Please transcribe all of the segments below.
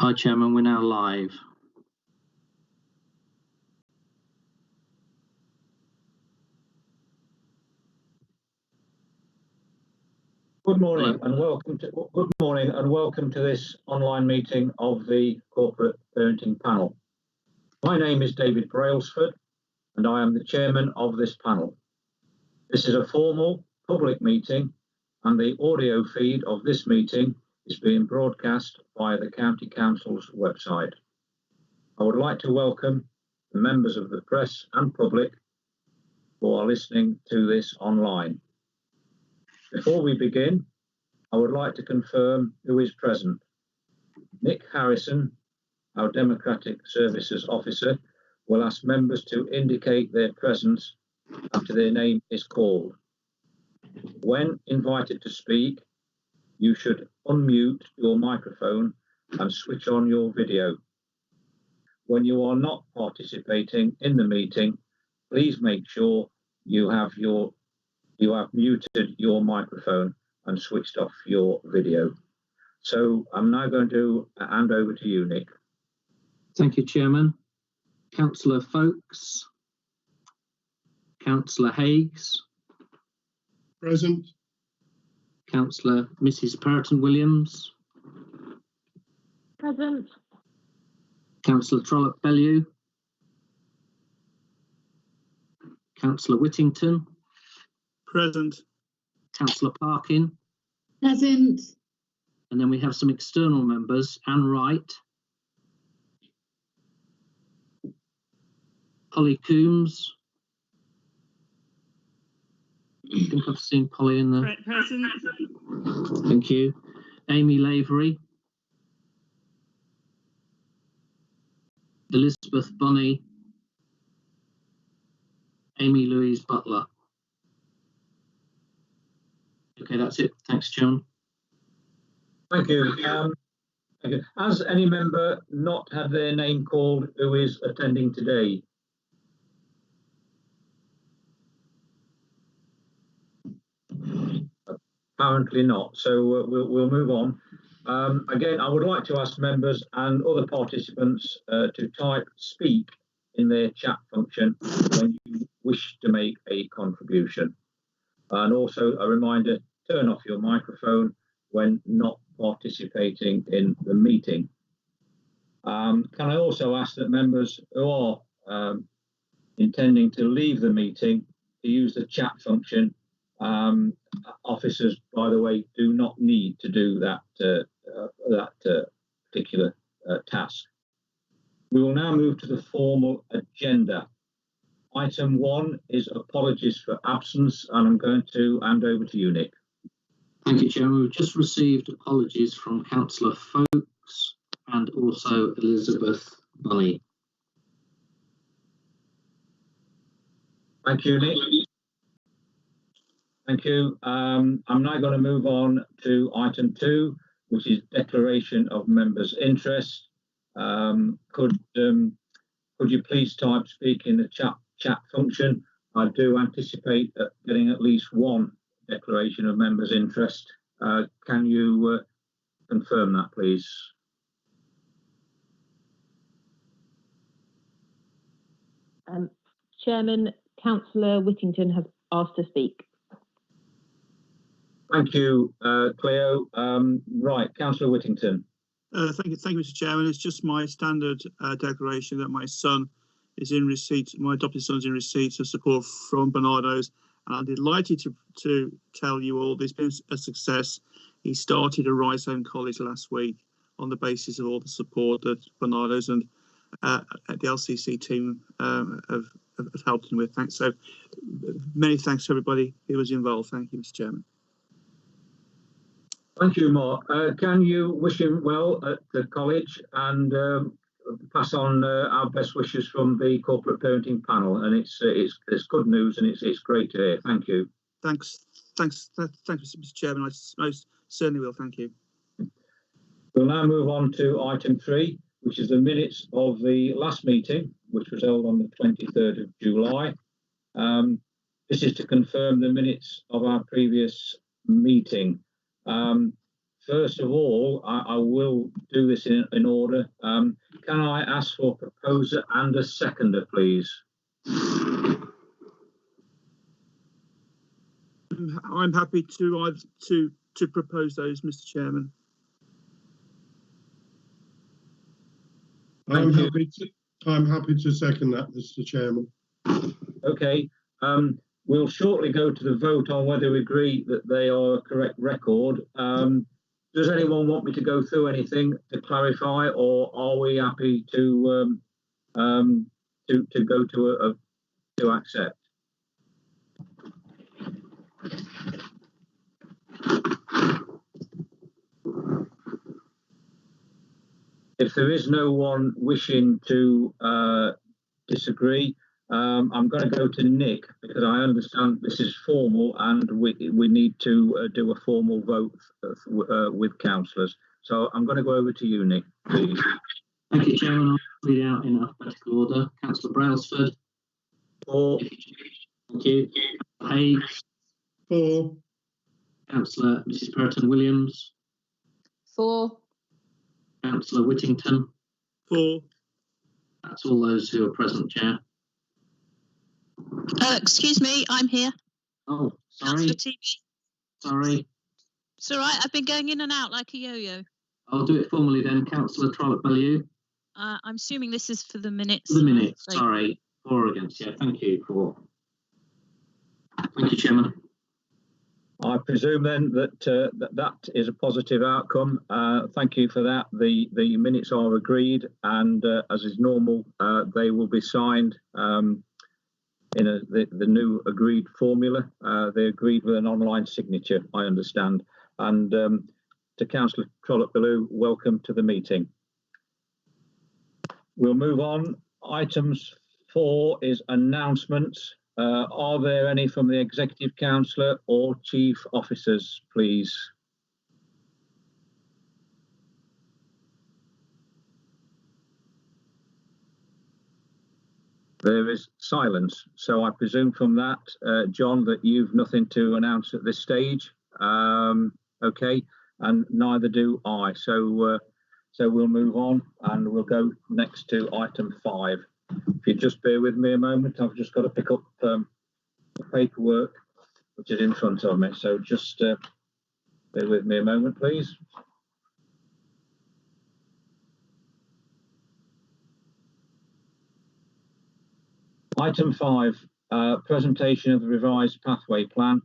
Hi, Chairman. We're now live. Good morning and welcome to this online meeting of the Corporate Parenting Panel. My name is David Brailsford and I am the chairman of this panel. This is a formal public meeting and the audio feed of this meeting is being broadcast via the County Council's website. I would like to welcome the members of the press and public who are listening to this online. Before we begin, I would like to confirm who is present. Nick Harrison, our Democratic Services Officer, will ask members to indicate their presence after their name is called. When invited to speak, you should unmute your microphone and switch on your video. When you are not participating in the meeting, please make sure you have muted your microphone and switched off your video. So I'm now going to hand over to you, Nick. Thank you, Chairman. Councillor Folkes. Councillor Haighes. Present. Councillor Mrs. Perrotton-Williams. Present. Councillor Trollope-Bellew. Councillor Whittington. Present. Councillor Parkin. Present. And then we have some external members. Anne Wright. Polly Coombs. I think I've seen Polly in the... Present. Thank you. Amy Lavery. Elizabeth Bonney. Amy Louise Butler. Okay, that's it. Thanks, John. Thank you. Has any member not had their name called who is attending today? Apparently not, so we'll move on. Again, I would like to ask members and other participants to type speak in their chat function when you wish to make a contribution. And also a reminder, turn off your microphone when not participating in the meeting. Can I also ask that members who are intending to leave the meeting to use the chat function? Officers, by the way, do not need to do that particular task. We will now move to the formal agenda. Item 1 is apologies for absence, and I'm going to hand over to you, Nick. Thank you, Chairman. We've just received apologies from Councillor Folkes and also Elizabeth Bonney. Thank you, Nick. Thank you. I'm now going to move on to item 2, which is declaration of members' interest. Could you please type speak in the chat function? I do anticipate getting at least one declaration of members' interest. Can you confirm that, please? Chairman, Councillor Whittington has asked to speak. Thank you, Cleo. Right, Councillor Whittington. Thank you, Mr. Chairman. It's just my standard declaration that my son is in receipt, my adopted son's in receipt of support from Barnardo's, and I'm delighted to tell you all this has been a success. He started a Rise Home College last week on the basis of all the support that Barnardo's and the LCC team have helped him with. Thanks. So many thanks to everybody who was involved. Thank you, Mr. Chairman. Thank you, Mark. Can you wish him well at the college and pass on our best wishes from the Corporate Parenting Panel? And it's good news and it's great to hear. Thank you. Thanks, Mr. Chairman. I most certainly will. Thank you. We'll now move on to item 3, which is the minutes of the last meeting, which was held on the 23rd of July. This is to confirm the minutes of our previous meeting. first of all, I will do this in order. Can I ask for a proposer and a seconder, please? I'm happy to propose those, Mr. Chairman. I'm happy to second that, Mr. Chairman. Okay. We'll shortly go to the vote on whether we agree that they are a correct record. Does anyone want me to go through anything to clarify, or are we happy to go to accept? If there is no one wishing to disagree, I'm going to go to Nick, because I understand this is formal and we need to do a formal vote with councillors. So I'm going to go over to you, Nick, please. Thank you, Chairman. I'll read out in alphabetical order. Councillor Brailsford. 4. Thank you. Hayes. 4. Councillor Mrs. Perrotton Williams. 4. Councillor Whittington. 4. That's all those who are present, Chair. Excuse me, I'm here. Oh, sorry. Councillor TV. Sorry. It's all right. I've been going in and out like a yo-yo. I'll do it formally then. Councillor Trollope-Bellew. I'm assuming this is for the minutes. For the minutes, So, sorry. 4 against, yeah. Thank you. 4. Thank you, Chairman. I presume then that that is a positive outcome. Thank you for that. The minutes are agreed, and as is normal, they will be signed in the new agreed formula. They agreed with an online signature, I understand. And to Councillor Trollope-Bellew, welcome to the meeting. We'll move on. Items 4 is announcements. Are there any from the Executive Councillor or Chief Officers, please? There is silence. So I presume from that, John, that you've nothing to announce at this stage. Okay, and neither do I. So we'll move on and we'll go next to item 5. If you just bear with me a moment, I've just got to pick up the paperwork which is in front of me. So just bear with me a moment, please. Item 5, presentation of the revised pathway plan.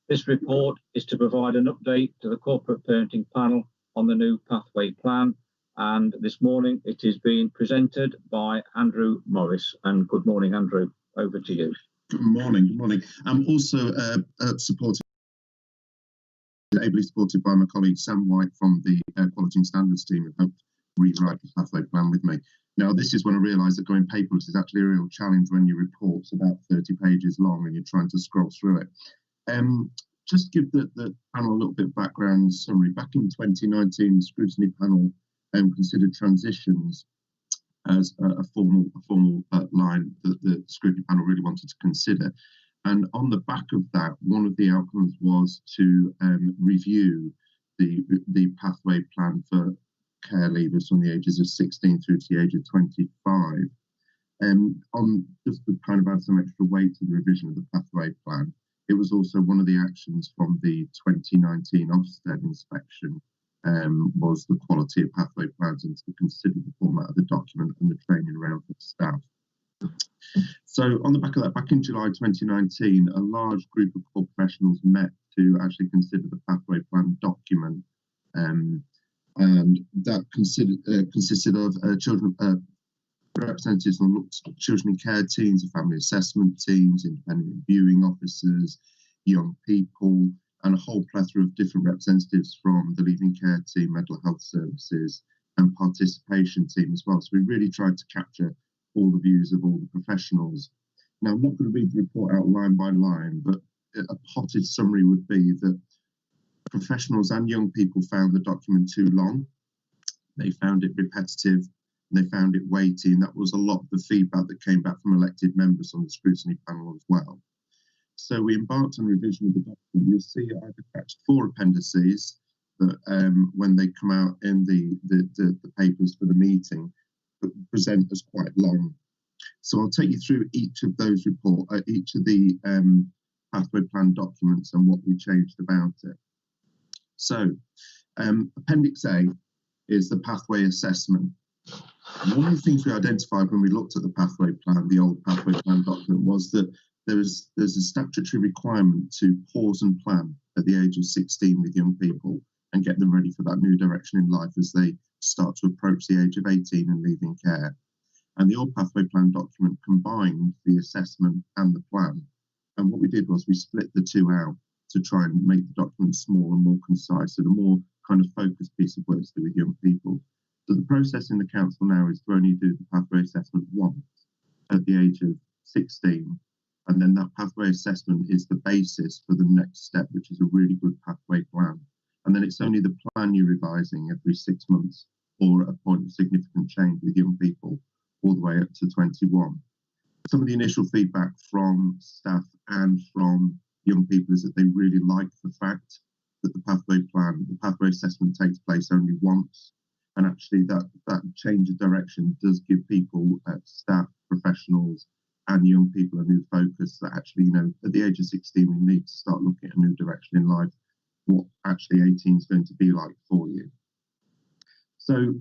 This report is to provide an update to the corporate parenting panel on the new pathway plan. And this morning it is being presented by Andrew Morris. And good morning, Andrew. Over to you. Good morning. Good morning. I'm also ably supported by my colleague Sam White from the Quality and Standards team, who helped rewrite the pathway plan with me. Now, this is when I realised that going paperless is actually a real challenge when your report's about 30 pages long and you're trying to scroll through it. Just give the panel a little bit of background summary. Back in 2019, the scrutiny panel considered transitions as a formal line that the scrutiny panel really wanted to consider. And on the back of that, one of the outcomes was to review the pathway plan for care leavers from the ages of 16 through to the age of 25. On just to kind of add some extra weight to the revision of the pathway plan, it was also one of the actions from the 2019 Ofsted inspection was the quality of pathway plans and to consider the format of the document and the training around for the staff. So on the back of that, back in July 2019, a large group of core professionals met to actually consider the pathway plan document. And that consisted of children representatives on children in care teams, family assessment teams, independent reviewing officers, young people, and a whole plethora of different representatives from the leaving care team, mental health services, and participation team as well. So we really tried to capture all the views of all the professionals. Now, I'm not going to read the report out line by line, but a potted summary would be that professionals and young people found the document too long. They found it repetitive, and they found it weighty, and that was a lot of the feedback that came back from elected members on the scrutiny panel as well. So we embarked on revision of the document. You'll see I've attached 4 appendices. that when they come out in the papers for the meeting, present as quite long. So I'll take you through each of those each of the pathway plan documents and what we changed about it. So Appendix A is the pathway assessment. And one of the things we identified when we looked at the pathway plan, the old pathway plan document, was that there's a statutory requirement to pause and plan at the age of 16 with young people and get them ready for that new direction in life as they start to approach the age of 18 and leaving care. And the old pathway plan document combined the assessment and the plan. And what we did was we split the two out to try and make the document small and more concise and a more kind of focused piece of work to do with young people. So the process in the council now is to only do the pathway assessment once at the age of 16. And then that pathway assessment is the basis for the next step, which is a really good pathway plan. And then it's only the plan you're revising every 6 months or at a point of significant change with young people all the way up to 21. Some of the initial feedback from staff and from young people is that they really like the fact that the pathway assessment takes place only once. And actually that change of direction does give people, staff, professionals, and young people a new focus that actually, at the age of 16, we need to start looking at a new direction in life, what actually 18 is going to be like for you. So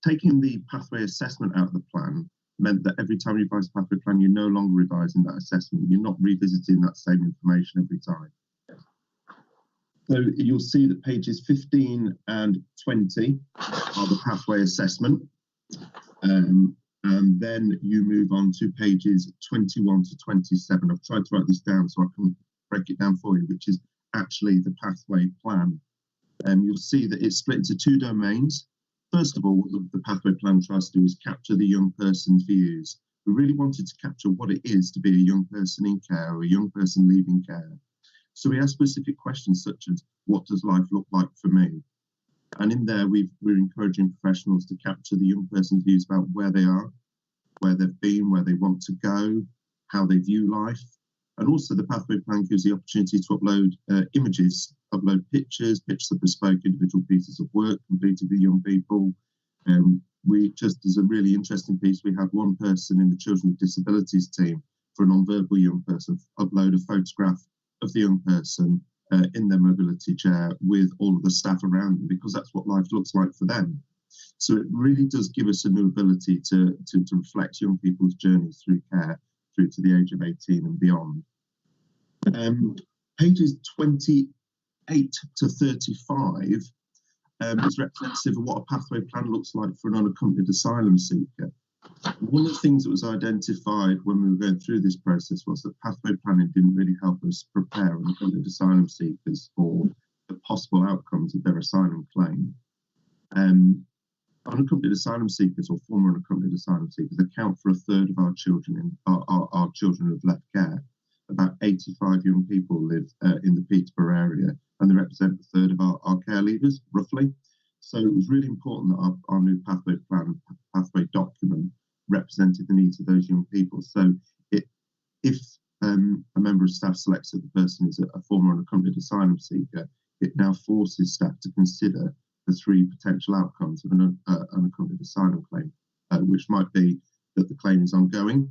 taking the pathway assessment out of the plan meant that every time you revise the pathway plan, you're no longer revising that assessment. You're not revisiting that same information every time. So you'll see that pages 15 and 20 are the pathway assessment. And then you move on to pages 21 to 27. I've tried to write this down so I can break it down for you, which is actually the pathway plan. You'll see that it's split into two domains. First of all, what the pathway plan tries to do is capture the young person's views. We really wanted to capture what it is to be a young person in care or a young person leaving care. So we asked specific questions such as, what does life look like for me? And in there, we're encouraging professionals to capture the young person's views about where they are, where they've been, where they want to go, how they view life. And also the pathway plan gives the opportunity to upload images, upload pictures of bespoke individual pieces of work completed with young people. We just, as a really interesting piece, we had one person in the Children with Disabilities team for a non-verbal young person upload a photograph of the young person in their mobility chair with all of the staff around them, because that's what life looks like for them. So it really does give us a new ability to reflect young people's journeys through care through to the age of 18 and beyond. Pages 28 to 35 is representative of what a pathway plan looks like for an unaccompanied asylum seeker. One of the things that was identified when we were going through this process was that pathway planning didn't really help us prepare unaccompanied asylum seekers for the possible outcomes of their asylum claim. Unaccompanied asylum seekers or former unaccompanied asylum seekers account for a third of our children our children who've left care. About 85 young people live in the Peterborough area, and they represent a third of our care leavers, roughly. So it was really important that our new pathway plan, pathway document, represented the needs of those young people. So if a member of staff selects that the person is a former unaccompanied asylum seeker, it now forces staff to consider the three potential outcomes of an unaccompanied asylum claim, which might be that the claim is ongoing,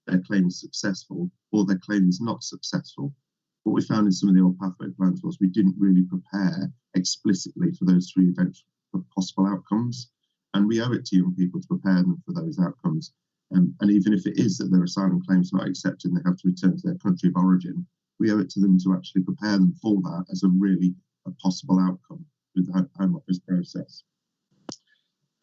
their claim is successful, or their claim is not successful. What we found in some of the old pathway plans was we didn't really prepare explicitly for those three eventual possible outcomes, and we owe it to young people to prepare them for those outcomes. And even if it is that their asylum claim is not accepted and they have to return to their country of origin, we owe it to them to actually prepare them for that as a possible outcome with the Home Office process.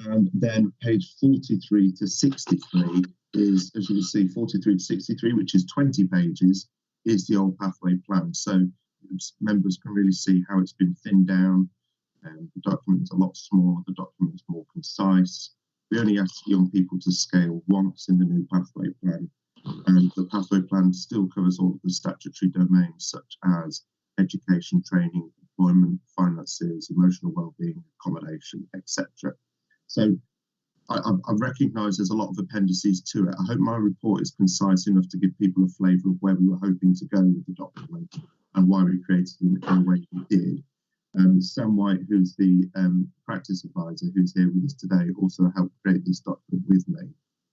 And then page 43 to 63 is, as you can see, 43 to 63, which is 20 pages, is the old pathway plan. So members can really see how it's been thinned down. The document is a lot smaller, the document is more concise. We only ask young people to scale once in the new pathway plan. And the pathway plan still covers all of the statutory domains such as education, training, employment, finances, emotional well-being, accommodation, etc. So I recognise there's a lot of appendices to it. I hope my report is concise enough to give people a flavour of where we were hoping to go with the document and why we created it in the way we did. Sam White, who's the practice advisor who's here with us today, also helped create this document with me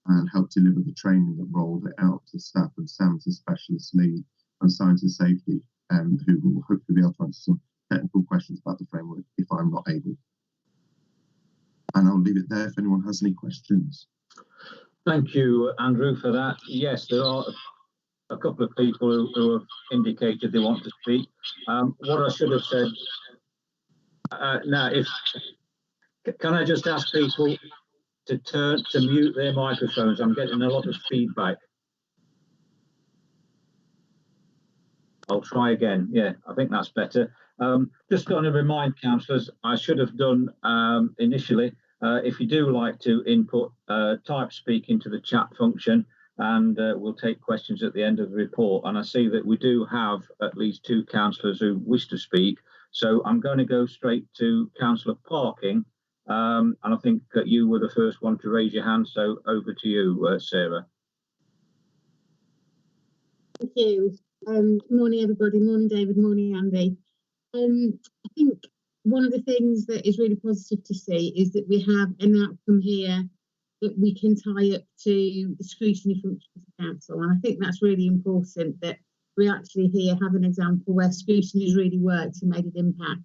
and helped deliver the training that rolled it out to staff. And Sam's a specialist lead on science and safety, who will hopefully be able to answer some technical questions about the framework if I'm not able. And I'll leave it there if anyone has any questions. Thank you, Andrew, for that. Yes, there are a couple of people who have indicated they want to speak. What I should have said, now, can I just ask people to mute their microphones? I'm getting a lot of feedback. I'll try again. Yeah, I think that's better. Just going to remind councillors, I should have done initially, if you do like to input, type speak into the chat function, and we'll take questions at the end of the report. And I see that we do have at least 2 councillors who wish to speak. So I'm going to go straight to Councillor Parking. And I think that you were the first one to raise your hand. So over to you, Sarah. Thank you. Morning, everybody. Morning, David. Morning, Andy. I think one of the things that is really positive to see is that we have an outcome here that we can tie up to the scrutiny function of the council. And I think that's really important, that we actually here have an example where scrutiny has really worked and made an impact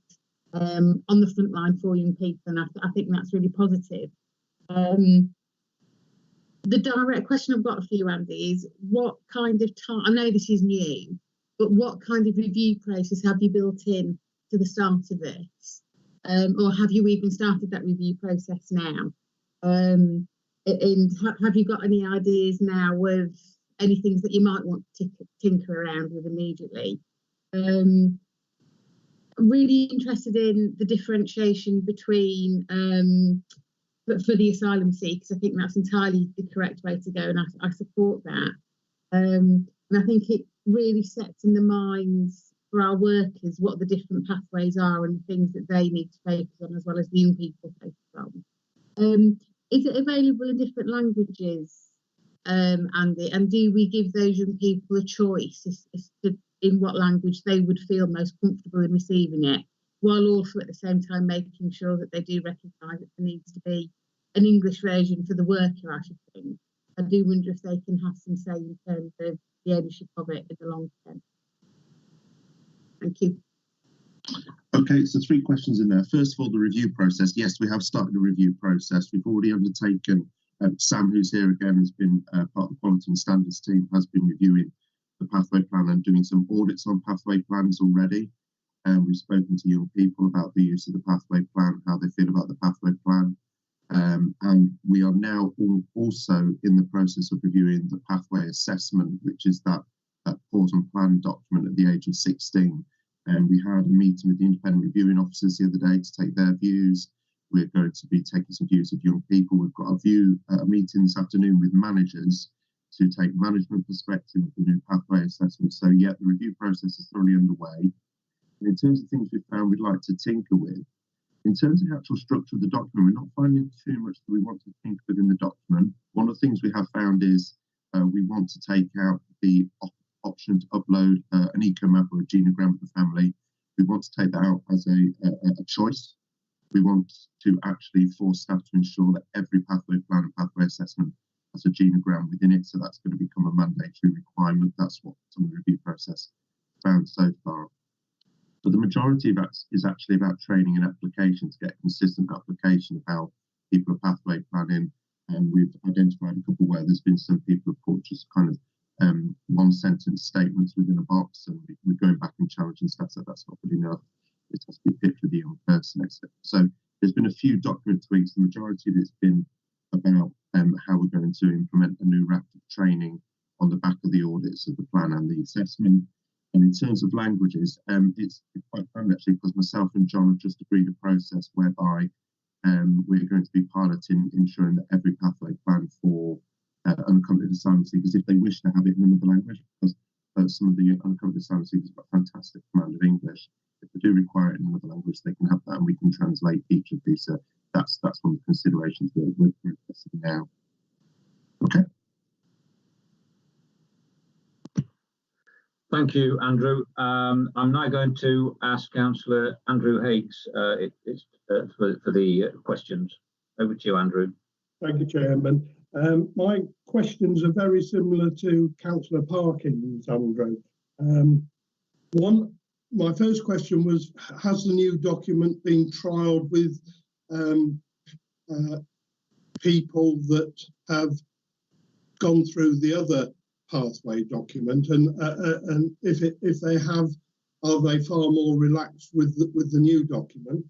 on the front line for young people. And I think that's really positive. The direct question I've got for you, Andy, is what kind of time, I know this is new, but what kind of review process have you built in to the start of this? Or have you even started that review process now? And have you got any ideas now of any things that you might want to tinker around with immediately? I'm really interested in the differentiation between for the asylum seekers. I think that's entirely the correct way to go, and I support that. And I think it really sets in the minds for our workers what the different pathways are and things that they need to focus on, as well as the young people focus on. Is it available in different languages, Andy? And do we give those young people a choice as to in what language they would feel most comfortable in receiving it, while also at the same time making sure that they do recognise that there needs to be an English version for the worker, I should think. I do wonder if they can have some say in terms of the ownership of it in the long term. Thank you. Okay, so 3 questions in there. First of all, the review process. Yes, we have started a review process. We've already undertaken, Sam, who's here again, has been part of the Quality and Standards team, has been reviewing the pathway plan and doing some audits on pathway plans already. We've spoken to young people about the use of the pathway plan, how they feel about the pathway plan. And we are now also in the process of reviewing the pathway assessment, which is that pause and plan document at the age of 16. And we had a meeting with the independent reviewing officers the other day to take their views. We're going to be taking some views of young people. We've got a meeting this afternoon with managers to take management perspective of the new pathway assessment. So yeah, the review process is thoroughly underway. And in terms of things we've found we'd like to tinker with, in terms of the actual structure of the document, we're not finding too much that we want to tinker with in the document. One of the things we have found is we want to take out the option to upload an eco-map or a genogram of the family. We want to take that out as a choice. We want to actually force staff to ensure that every pathway plan and pathway assessment has a genogram within it. So that's going to become a mandatory requirement. That's what some of the review process found so far. But the majority of that is actually about training and application to get consistent application of how people are pathway planning. And we've identified a couple where there's been some people who've put just kind of one sentence statements within a box, and we're going back and challenging stuff, so that's not good enough. It has to be picked with the young person, etc. So there's been a few document tweaks. The majority of it's been about how we're going to implement a new wrap of training on the back of the audits of the plan and the assessment. And in terms of languages, it's quite fun actually, because myself and John have just agreed a process whereby we're going to be piloting ensuring that every pathway plan for unaccompanied asylum seekers, if they wish to have it in another language, because some of the unaccompanied asylum seekers have got fantastic command of English. If they do require it in another language, they can have that, and we can translate each of these. So that's one of the considerations we're discussing now. Okay. Thank you, Andrew. I'm now going to ask Councillor Andrew Hakes for the questions. Over to you, Andrew. Thank you, Chairman. My questions are very similar to Councillor Parkin's, Andrew. My first question was, has the new document been trialled with people that have gone through the other pathway document, and if they have, are they far more relaxed with the new document?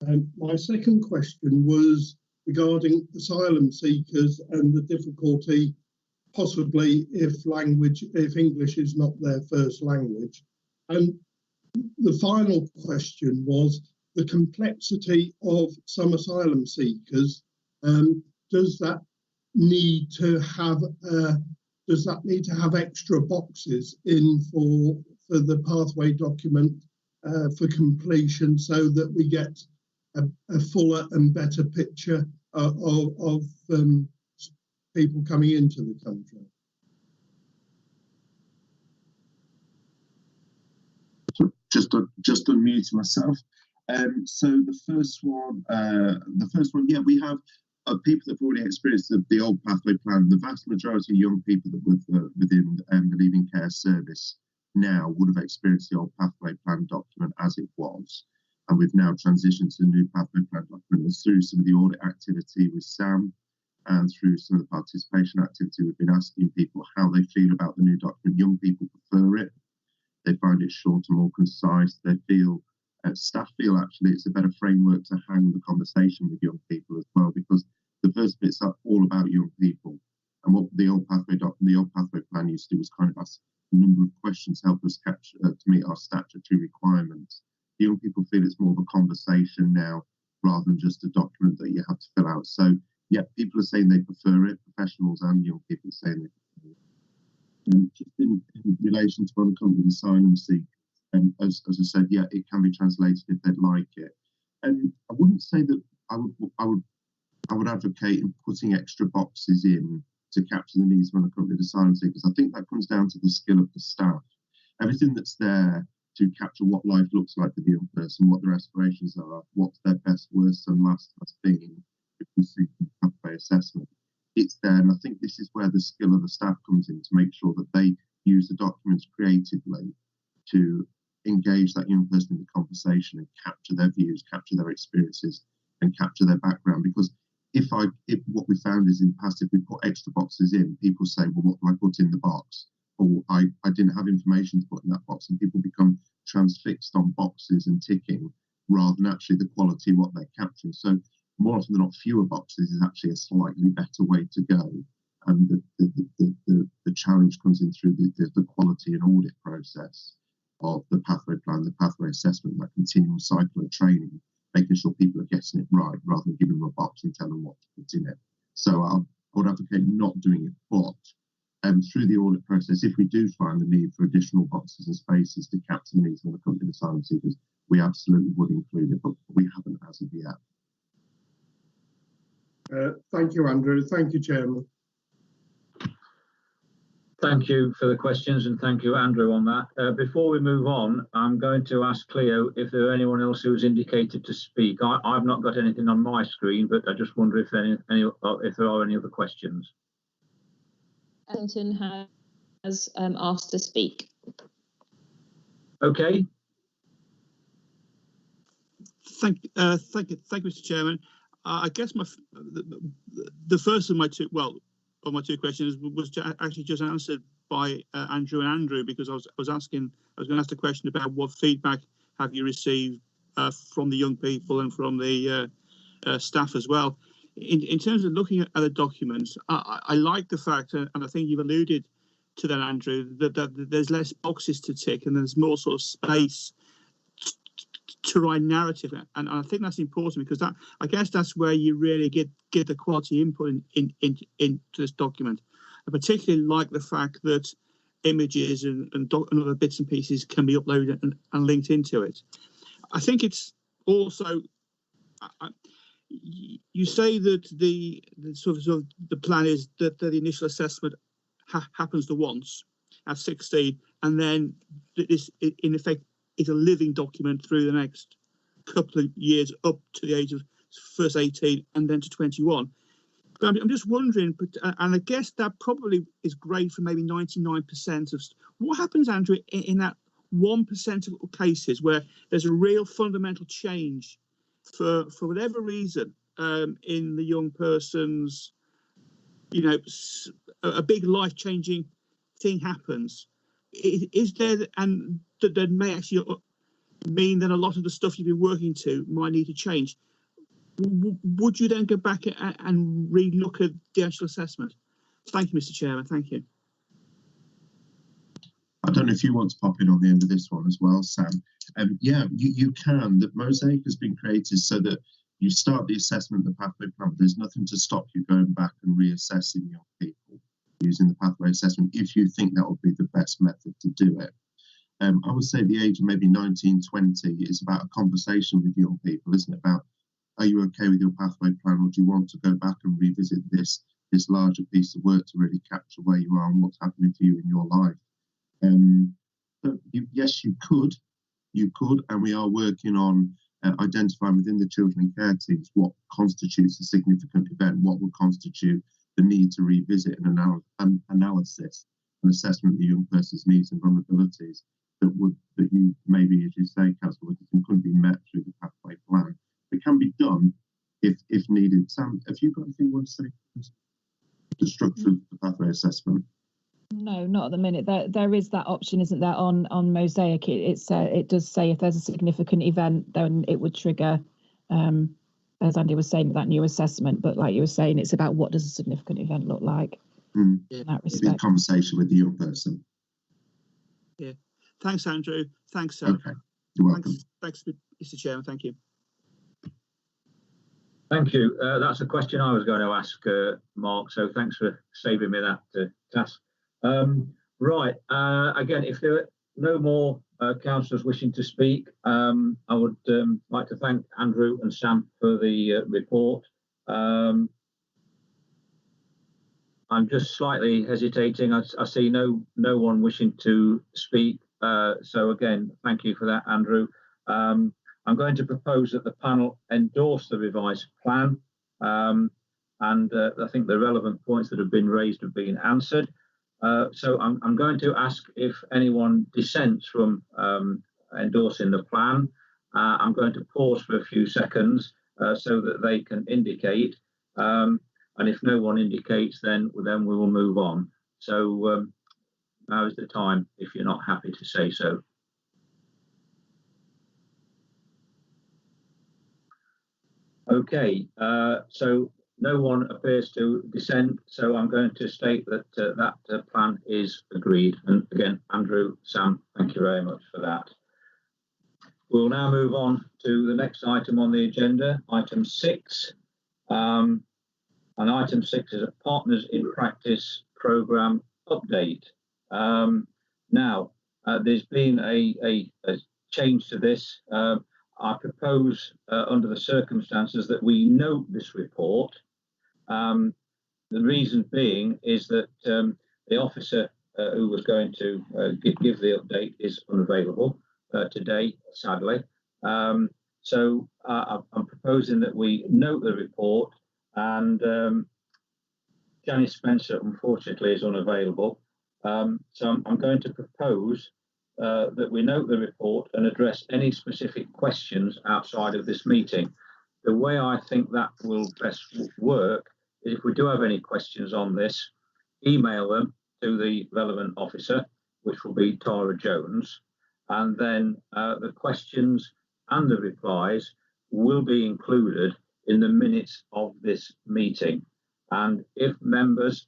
And my second question was regarding asylum seekers and the difficulty, possibly if English is not their first language. And the final question was the complexity of some asylum seekers. Does that need to have extra boxes in for the pathway document for completion, so that we get a fuller and better picture of people coming into the country? Just unmute myself. So the first one, yeah, we have people that have already experienced the old pathway plan. The vast majority of young people that were within the Leaving Care service now would have experienced the old pathway plan document as it was, and we've now transitioned to the new pathway plan document. And through some of the audit activity with Sam and through some of the participation activity, we've been asking people how they feel about the new document. Young people prefer it. They find it shorter, more concise. They feel, staff feel actually it's a better framework to hang the conversation with young people as well, because the first bits are all about young people. And what the old pathway plan used to do was kind of ask a number of questions to help us capture, to meet our statutory requirements. The young people feel it's more of a conversation now rather than just a document that you have to fill out. So yeah, people are saying they prefer it, professionals and young people are saying they prefer it. And just in relation to unaccompanied asylum seekers, as I said, yeah, it can be translated if they'd like it. And I wouldn't say that I would advocate in putting extra boxes in to capture the needs of unaccompanied asylum seekers. I think that comes down to the skill of the staff. Everything that's there to capture what life looks like for the young person, what their aspirations are, what their best, worst and last has been, if we see the pathway assessment. It's there, and I think this is where the skill of the staff comes in, to make sure that they use the documents creatively to engage that young person in the conversation and capture their views, capture their experiences and capture their background. Because if what we found is in the past, if we put extra boxes in, people say, well, what do I put in the box? Or I didn't have information to put in that box, and people become transfixed on boxes and ticking rather than actually the quality of what they're capturing. So more often than not, fewer boxes is actually a slightly better way to go. And the challenge comes in through the quality and audit process of the pathway plan, the pathway assessment, that continual cycle of training, making sure people are getting it right rather than giving them a box and telling them what to put in it. So I would advocate not doing it, but through the audit process, if we do find the need for additional boxes and spaces to capture the needs of unaccompanied asylum seekers, we absolutely would include it, but we haven't as of yet. Thank you, Andrew. Thank you, Chairman. Thank you for the questions, and thank you, Andrew, on that. Before we move on, I'm going to ask Cleo if there anyone else who's indicated to speak. I've not got anything on my screen, but I just wonder if if there are any other questions. Ellington has asked to speak. Okay. Thank you, Mr. Chairman. I guess the first of my two questions was actually just answered by Andrew and Andrew, because I was going to ask the question about what feedback have you received from the young people and from the staff as well. In terms of looking at the documents, I like the fact, and I think you've alluded to that, Andrew, that there's less boxes to tick and there's more sort of space to write narrative, and I think that's important, because I guess that's where you really get the quality input into this document. I particularly like the fact that images and other bits and pieces can be uploaded and linked into it. I think it's also, you say that the sort of the plan is that the initial assessment happens the once, at 16, and then this, in effect, is a living document through the next couple of years up to the age of first 18 and then to 21. But I'm just wondering, and I guess that probably is great for maybe 99% of. What happens, Andrew, in that 1% of cases where there's a real fundamental change for whatever reason in the young person's, a big life-changing thing happens? Is there, and that may actually mean that a lot of the stuff you've been working to might need to change? Would you then go back and re-look at the actual assessment? Thank you, Mr. Chairman. Thank you. I don't know if you want to pop in on the end of this one as well, Sam. Yeah, you can. The Mosaic has been created so that you start the assessment, the pathway plan. There's nothing to stop you going back and reassessing your people using the pathway assessment if you think that would be the best method to do it. I would say the age of maybe 19, 20 is about a conversation with young people, isn't it? About, are you okay with your pathway plan, or do you want to go back and revisit this larger piece of work to really capture where you are and what's happening to you in your life? Yes, you could, and we are working on identifying within the children and care teams what constitutes a significant event, what would constitute the need to revisit an analysis and assessment of the young person's needs and vulnerabilities that you maybe, as you say, Councillor Whittington, couldn't be met through the pathway plan. It can be done if needed. Sam, have you got anything you want to say? The structure of the pathway assessment. No, not at the minute. There is that option, isn't there, on Mosaic? It does say if there's a significant event, then it would trigger, as Andy was saying, that new assessment. But like you were saying, it's about what does a significant event look like in that respect. A conversation with the young person. Yeah. Thanks, Andrew. Thanks, Sam. Okay. You're welcome. Thanks, Mr. Chairman. Thank you. Thank you. That's a question I was going to ask, Mark. So thanks for saving me that task. Right. Again, if there are no more councillors wishing to speak, I would like to thank Andrew and Sam for the report. I'm just slightly hesitating. I see no one wishing to speak. So again, thank you for that, Andrew. I'm going to propose that the panel endorse the revised plan, and I think the relevant points that have been raised have been answered. So I'm going to ask if anyone dissents from endorsing the plan. I'm going to pause for a few seconds so that they can indicate, and if no one indicates, then we will move on. So now is the time if you're not happy to say so. Okay, so no one appears to dissent, so I'm going to state that that plan is agreed. And again, Andrew, Sam, thank you very much for that. We'll now move on to the next item on the agenda, item 6. And item 6 is a Partners in Practice programme update. Now, there's been a change to this. I propose, under the circumstances, that we note this report. The reason being is that the officer who was going to give the update is unavailable today, sadly. So I'm proposing that we note the report, and Janice Spencer, unfortunately, is unavailable. So I'm going to propose that we note the report and address any specific questions outside of this meeting. The way I think that will best work is, if we do have any questions on this, email them to the relevant officer, which will be Tara Jones, and then the questions and the replies will be included in the minutes of this meeting. And if members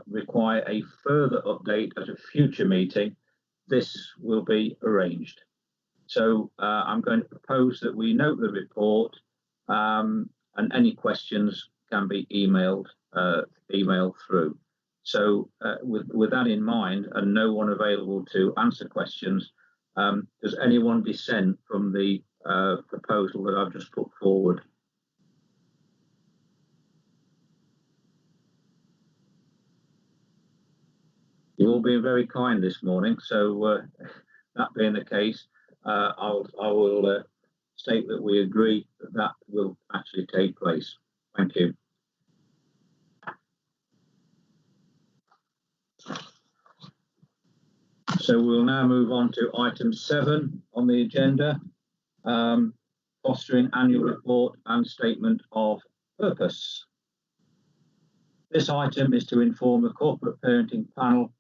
require a further update at a future meeting, this will be arranged. So I'm going to propose that we note the report, and any questions can be emailed through. So with that in mind, and no one available to answer questions, does anyone dissent from the proposal that I've just put forward? You've all been very kind this morning, so that being the case, I will state that we agree that that will actually take place. Thank you. So we'll now move on to item 7 on the agenda, fostering annual report and statement of purpose. This item is to inform the corporate parenting panel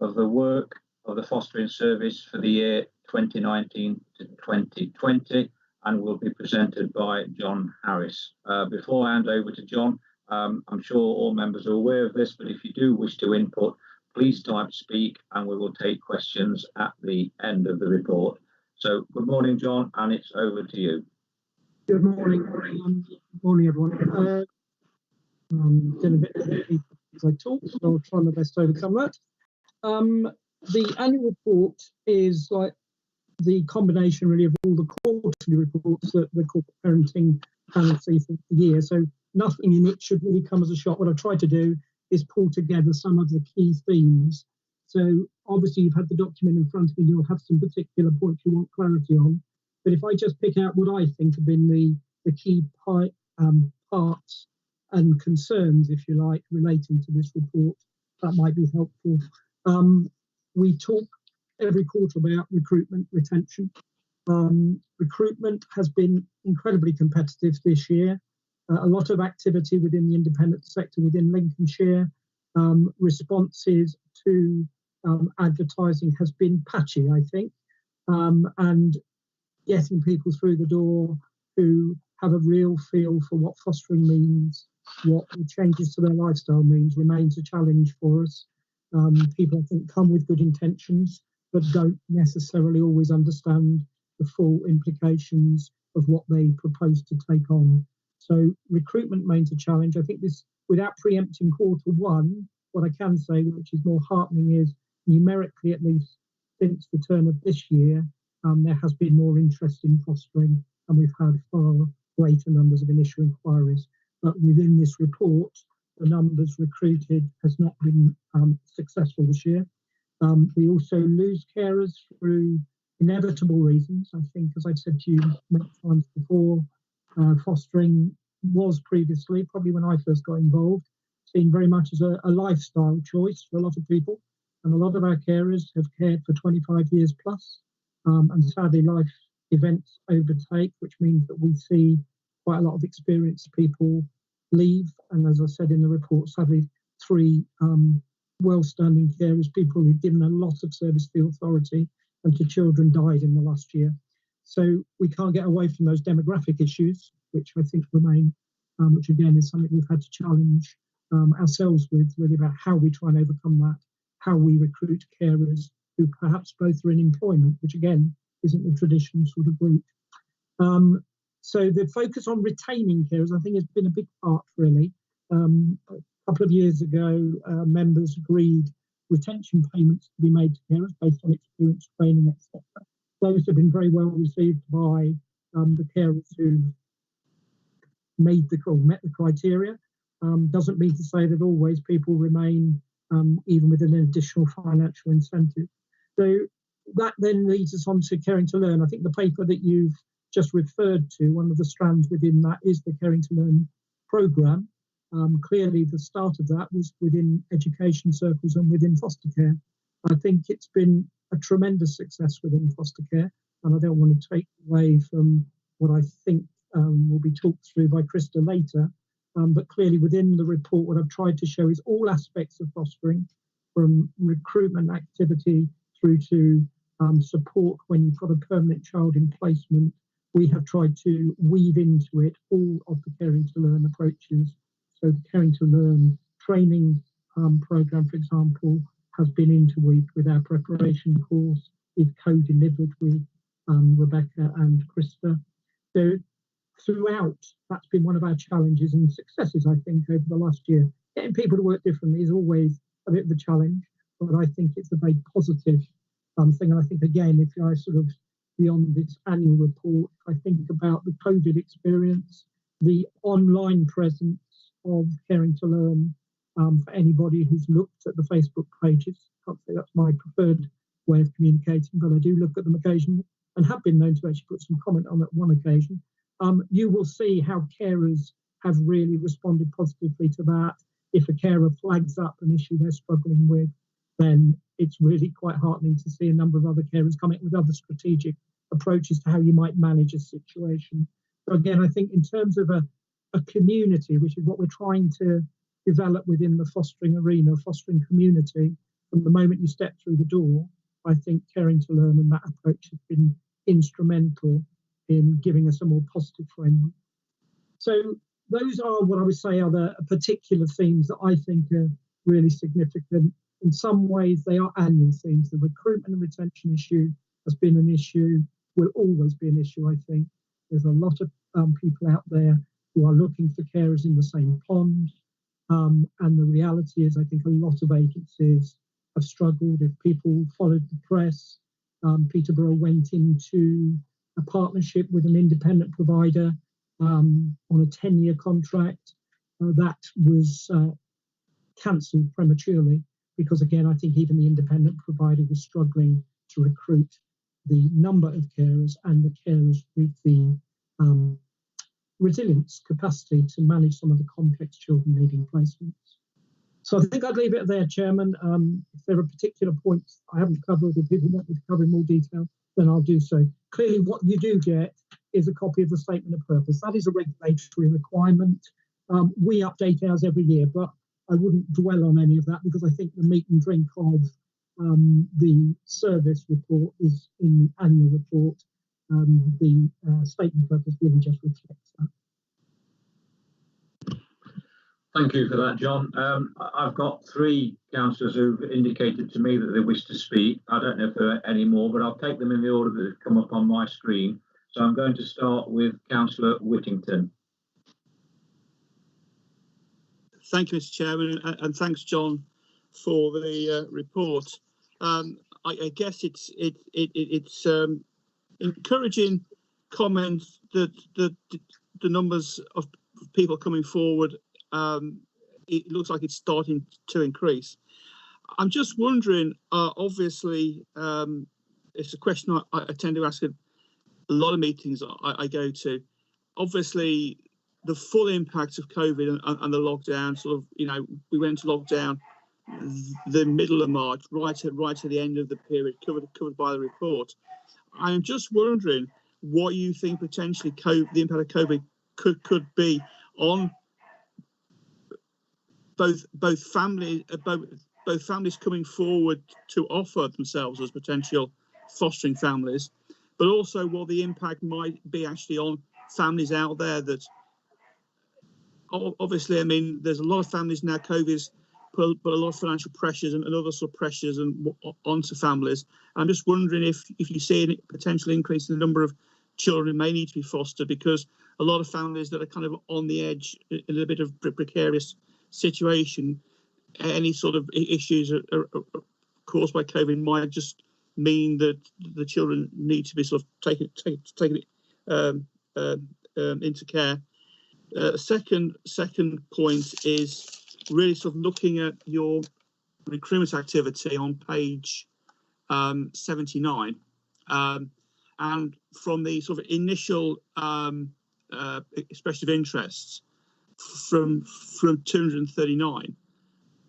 of the work of the fostering service for the year 2019 to 2020 and will be presented by John Harris. Before I hand over to John, I'm sure all members are aware of this, but if you do wish to input, please type speak and we will take questions at the end of the report. So good morning, John, and it's over to you. Good morning. Good morning, everyone. Getting a bit heavy as I talk, so I'll try my best to overcome that. The annual report is like the combination really of all the quarterly reports that the corporate parenting panel see for the year. So nothing in it should really come as a shock. What I've tried to do is pull together some of the key themes. So obviously you've had the document in front of you, you'll have some particular points you want clarity on. But if I just pick out what I think have been the key parts and concerns, if you like, relating to this report, that might be helpful. We talk every quarter about recruitment retention. Recruitment has been incredibly competitive this year. A lot of activity within the independent sector within Lincolnshire. Responses to advertising has been patchy, I think, and getting people through the door who have a real feel for what fostering means, what the changes to their lifestyle means, remains a challenge for us. People, I think, come with good intentions, but don't necessarily always understand the full implications of what they propose to take on. So recruitment remains a challenge. I think this, without preempting Q1, what I can say, which is more heartening, is numerically, at least since the turn of this year, there has been more interest in fostering, and we've had far greater numbers of initial inquiries. But within this report, the numbers recruited has not been successful this year. We also lose carers through inevitable reasons. I think, as I've said to you many times before, fostering was previously, probably when I first got involved, seen very much as a lifestyle choice for a lot of people. And a lot of our carers have cared for 25 years plus. And sadly, life events overtake, which means that we see quite a lot of experienced people leave. And as I said in the report, sadly, 3 well-standing carers, people who've given a lot of service to the authority and to children, died in the last year. So we can't get away from those demographic issues, which I think remain, which again is something we've had to challenge ourselves with, really, about how we try and overcome that, how we recruit carers who perhaps both are in employment, which again isn't the traditional sort of route. So the focus on retaining carers, I think, has been a big part, really. A couple of years ago, members agreed retention payments to be made to carers based on experience, training, etc. Those have been very well received by the carers who met the criteria. Doesn't mean to say that always people remain, even with an additional financial incentive. So that then leads us on to Caring to Learn. I think the paper that you've just referred to, one of the strands within that is the Caring to Learn programme. Clearly, the start of that was within education circles and within foster care. I think it's been a tremendous success within foster care, and I don't want to take away from what I think will be talked through by Krista later. But clearly within the report, what I've tried to show is all aspects of fostering, from recruitment activity through to support when you've got a permanent child in placement. We have tried to weave into it all of the Caring to Learn approaches. So the Caring to Learn training programme, for example, has been interweaved with our preparation course. It's co-delivered with Rebecca and Krista. So throughout, that's been one of our challenges and successes, I think, over the last year. Getting people to work differently is always a bit of a challenge, but I think it's a very positive thing. And I think, again, if I sort of, beyond this annual report, I think about the COVID experience, the online presence of Caring to Learn, for anybody who's looked at the Facebook pages, can't say that's my preferred way of communicating, but I do look at them occasionally and have been known to actually put some comment on at one occasion. You will see how carers have really responded positively to that. If a carer flags up an issue they're struggling with, then it's really quite heartening to see a number of other carers coming up with other strategic approaches to how you might manage a situation. So again, I think in terms of a community, which is what we're trying to develop within the fostering arena, fostering community, from the moment you step through the door, I think Caring to Learn and that approach has been instrumental in giving us a more positive framework. So those are what I would say are the particular themes that I think are really significant. In some ways, they are annual themes. The recruitment and retention issue has been an issue, will always be an issue, I think. There's a lot of people out there who are looking for carers in the same pond. And the reality is, I think a lot of agencies have struggled. If people followed the press, Peterborough went into a partnership with an independent provider on a 10-year contract. That was cancelled prematurely because, again, I think even the independent provider was struggling to recruit the number of carers and the carers with the resilience capacity to manage some of the complex children needing placements. So I think I'd leave it there, Chairman. If there are particular points I haven't covered or people want me to cover in more detail, then I'll do so. Clearly, what you do get is a copy of the Statement of Purpose. That is a regulatory requirement. We update ours every year, but I wouldn't dwell on any of that because I think the meat and drink of the service report is in the annual report. The Statement of Purpose really just reflects that. Thank you for that, John. I've got 3 councillors who've indicated to me that they wish to speak. I don't know if there are any more, but I'll take them in the order that have come up on my screen. So I'm going to start with Councillor Whittington. Thank you, Mr. Chairman, and thanks, John, for the report. I guess it's encouraging comments that the numbers of people coming forward, it looks like it's starting to increase. I'm just wondering, obviously, it's a question I tend to ask at a lot of meetings I go to. Obviously, the full impact of COVID and the lockdown, we went into lockdown the middle of March, right at the end of the period covered by the report. I'm just wondering what you think potentially the impact of COVID could be on both families coming forward to offer themselves as potential fostering families, but also what the impact might be actually on families out there that obviously, I mean, there's a lot of families now, COVID's put a lot of financial pressures and other sort of pressures onto families. I'm just wondering if you see a potential increase in the number of children who may need to be fostered, because a lot of families that are kind of on the edge in a bit of precarious situation, any sort of issues are caused by COVID might just mean that the children need to be sort of taken into care. Second point is really sort of looking at your recruitment activity on page 79, and from the sort of initial expression of interests from 239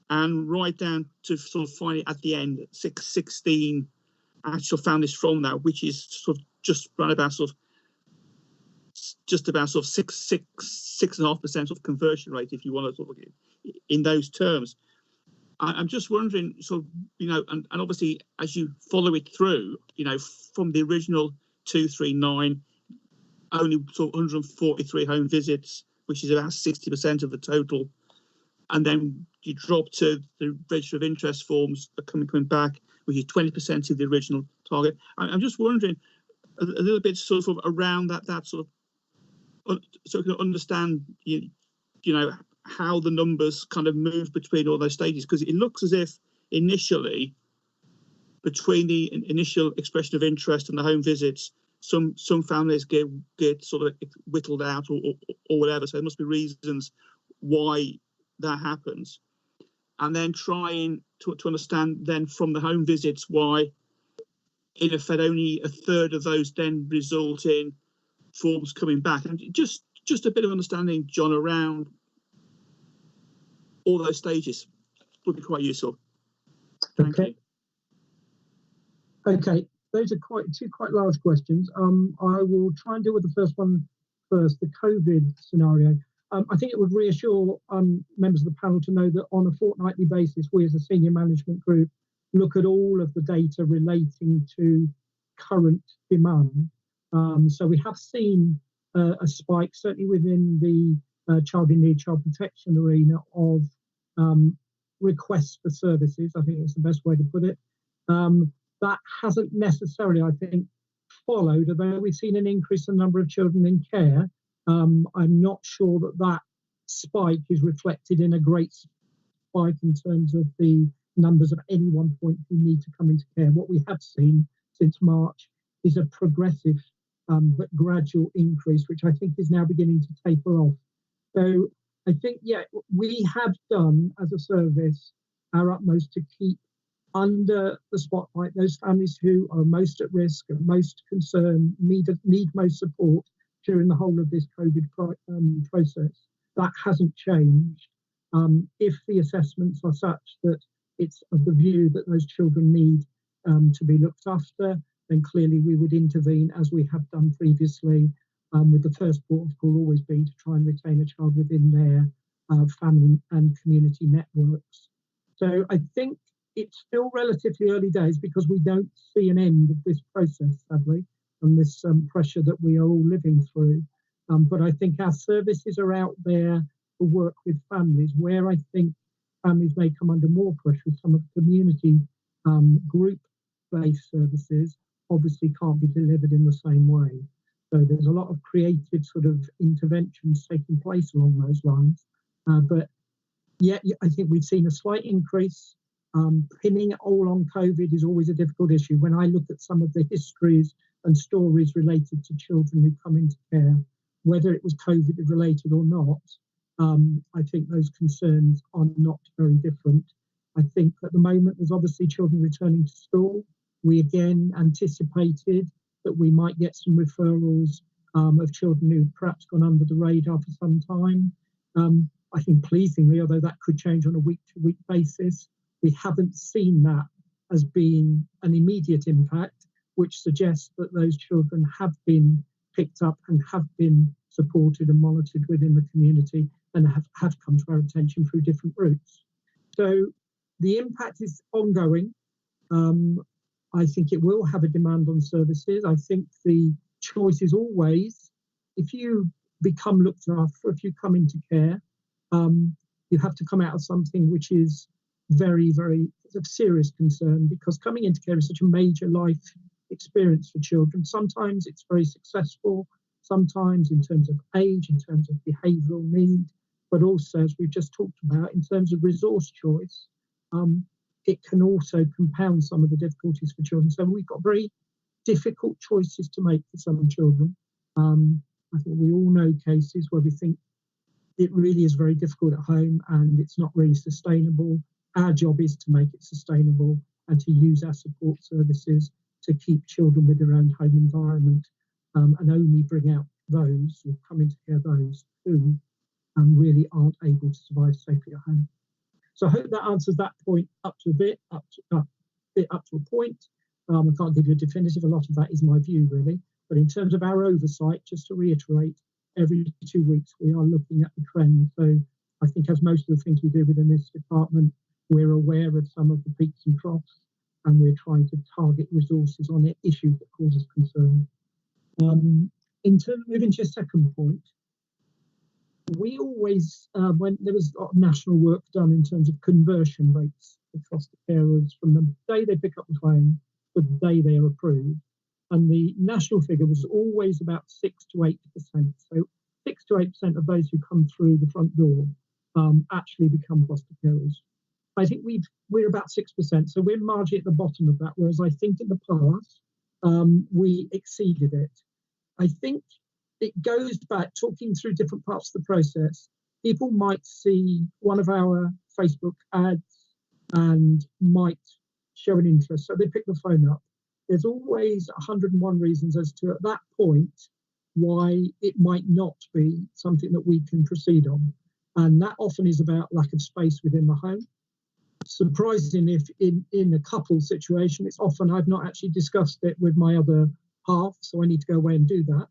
and right down to sort of finally at the end 16 actual families from that, which is sort of just around about sort of 6.5% sort of conversion rate, if you want to sort of in those terms. I'm just wondering, sort of, and obviously as you follow it through, from the original 239, only sort of 143 home visits, which is about 60% of the total, and then you drop to the register of interest forms are coming back, which is 20% of the original target. I'm just wondering a little bit sort of around that sort of, so we can understand, how the numbers kind of move between all those stages, because it looks as if initially, between the initial expression of interest and the home visits, some families get sort of whittled out or whatever. So there must be reasons why that happens. and then trying to understand then from the home visits why, in effect, only a third of those then result in forms coming back. And just a bit of understanding, John, around all those stages would be quite useful. Thank you. Okay, those are two quite large questions. I will try and deal with the first one first, the COVID scenario. I think it would reassure members of the panel to know that on a fortnightly basis, we as a senior management group look at all of the data relating to current demand. So we have seen a spike, certainly within the child in need, child protection arena, of requests for services. I think it's the best way to put it. That hasn't necessarily, I think, followed, although we've seen an increase in the number of children in care. I'm not sure that spike is reflected in a great spike in terms of the numbers at any one point who need to come into care. What we have seen since March is a progressive but gradual increase, which I think is now beginning to taper off. So I think, yeah, we have done as a service our utmost to keep under the spotlight those families who are most at risk and most concerned, need most support during the whole of this COVID process. That hasn't changed. If the assessments are such that it's of the view that those children need to be looked after, then clearly we would intervene, as we have done previously, with the first port of call always being to try and retain a child within their family and community networks. So I think it's still relatively early days because we don't see an end of this process, sadly, and this pressure that we are all living through. But I think our services are out there to work with families. Where I think families may come under more pressure, some of the community group-based services obviously can't be delivered in the same way. So there's a lot of creative sort of interventions taking place along those lines. But yeah, I think we've seen a slight increase. Pinning it all on COVID is always a difficult issue. When I look at some of the histories and stories related to children who come into care, whether it was COVID related or not, I think those concerns are not very different. I think at the moment there's obviously children returning to school. We again anticipated that we might get some referrals of children who've perhaps gone under the radar for some time. I think pleasingly, although that could change on a week-to-week basis, we haven't seen that as being an immediate impact, which suggests that those children have been picked up and have been supported and monitored within the community and have come to our attention through different routes. So the impact is ongoing. I think it will have a demand on services. I think the choice is always, if you become looked after, if you come into care, you have to come out of something which is very, very of serious concern, because coming into care is such a major life experience for children. Sometimes it's very successful, sometimes in terms of age, in terms of behavioural need, but also, as we've just talked about, in terms of resource choice, it can also compound some of the difficulties for children. So we've got very difficult choices to make for some children. I think we all know cases where we think it really is very difficult at home and it's not really sustainable. Our job is to make it sustainable and to use our support services to keep children with their own home environment, and only bring out those or come into care those who really aren't able to survive safely at home. So I hope that answers that point up to a point. I can't give you a definitive. A lot of that is my view, really. But in terms of our oversight, just to reiterate, every 2 weeks we are looking at the trend. So I think, as most of the things we do within this department, we're aware of some of the peaks and troughs, and we're trying to target resources on issues that cause us concern. In terms of moving to your second point, we always, when there was a lot of national work done in terms of conversion rates for foster carers from the day they pick up the phone to the day they are approved, and the national figure was always about 6 to 8%. So 6 to 8% of those who come through the front door actually become foster carers. I think we're about 6%, so we're marginally at the bottom of that, whereas I think in the past we exceeded it. I think it goes back, talking through different parts of the process, people might see one of our Facebook ads and might show an interest. So they pick the phone up. There's always 101 reasons as to, at that point, why it might not be something that we can proceed on. And that often is about lack of space within the home. Surprising if in a couple situation, it's often I've not actually discussed it with my other half, so I need to go away and do that.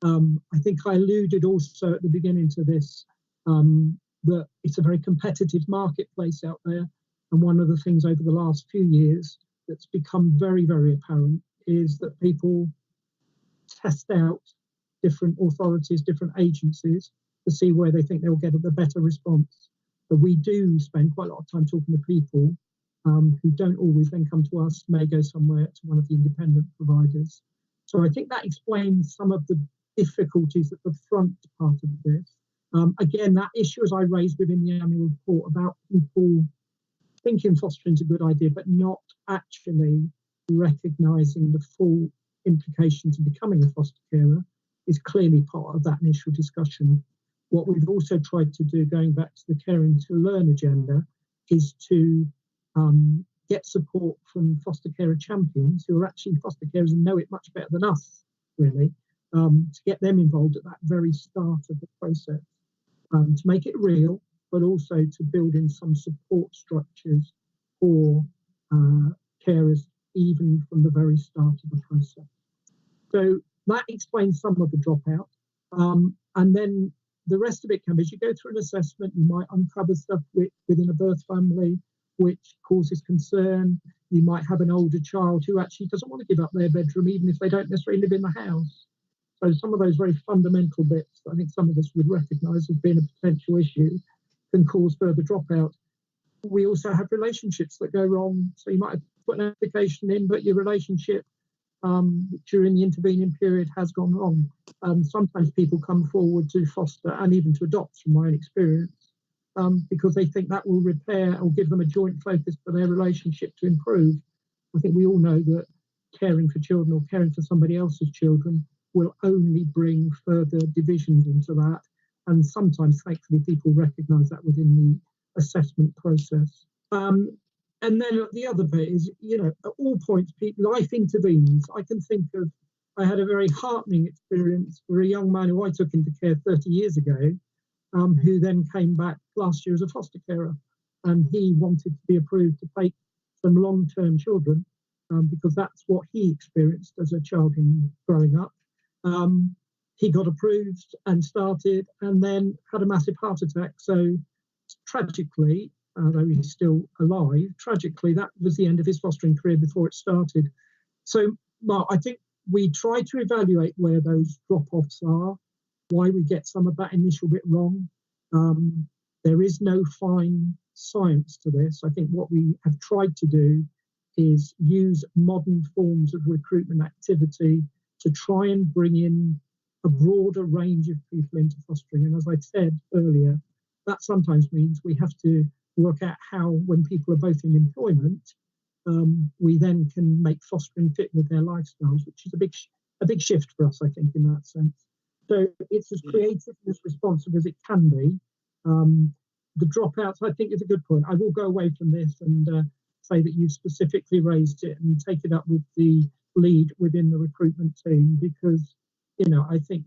I think I alluded also at the beginning to this, that it's a very competitive marketplace out there. And one of the things over the last few years that's become very, very apparent is that people test out different authorities, different agencies to see where they think they'll get a better response. But we do spend quite a lot of time talking to people who don't always then come to us, may go somewhere to one of the independent providers. So I think that explains some of the difficulties at the front part of this. Again, that issue, as I raised within the annual report, about people thinking fostering is a good idea, but not actually recognising the full implications of becoming a foster carer, is clearly part of that initial discussion. What we've also tried to do, going back to the Caring to Learn agenda, is to get support from foster carer champions who are actually foster carers and know it much better than us, really, to get them involved at that very start of the process, to make it real, but also to build in some support structures for carers even from the very start of the process. So that explains some of the dropout. And then the rest of it can be, as you go through an assessment, you might uncover stuff within a birth family which causes concern. You might have an older child who actually doesn't want to give up their bedroom, even if they don't necessarily live in the house. So some of those very fundamental bits that I think some of us would recognise as being a potential issue can cause further dropout. We also have relationships that go wrong. So you might have put an application in, but your relationship during the intervening period has gone wrong. Sometimes people come forward to foster and even to adopt, from my own experience, because they think that will repair or give them a joint focus for their relationship to improve. I think we all know that caring for children or caring for somebody else's children will only bring further divisions into that. And sometimes, thankfully, people recognise that within the assessment process. And then the other bit is, at all points, life intervenes. I can think of, I had a very heartening experience for a young man who I took into care 30 years ago, who then came back last year as a foster carer. And he wanted to be approved to take some long-term children, because that's what he experienced as a child in growing up. He got approved and started, and then had a massive heart attack. So tragically, though he's still alive, tragically, that was the end of his fostering career before it started. So, Mark, I think we try to evaluate where those drop-offs are, why we get some of that initial bit wrong. There is no fine science to this. I think what we have tried to do is use modern forms of recruitment activity to try and bring in a broader range of people into fostering. And as I said earlier, that sometimes means we have to work out how, when people are both in employment, we then can make fostering fit with their lifestyles, which is a big shift for us, I think, in that sense. So it's as creative and as responsive as it can be. The dropouts, I think, is a good point. I will go away from this and say that you specifically raised it and take it up with the lead within the recruitment team, because I think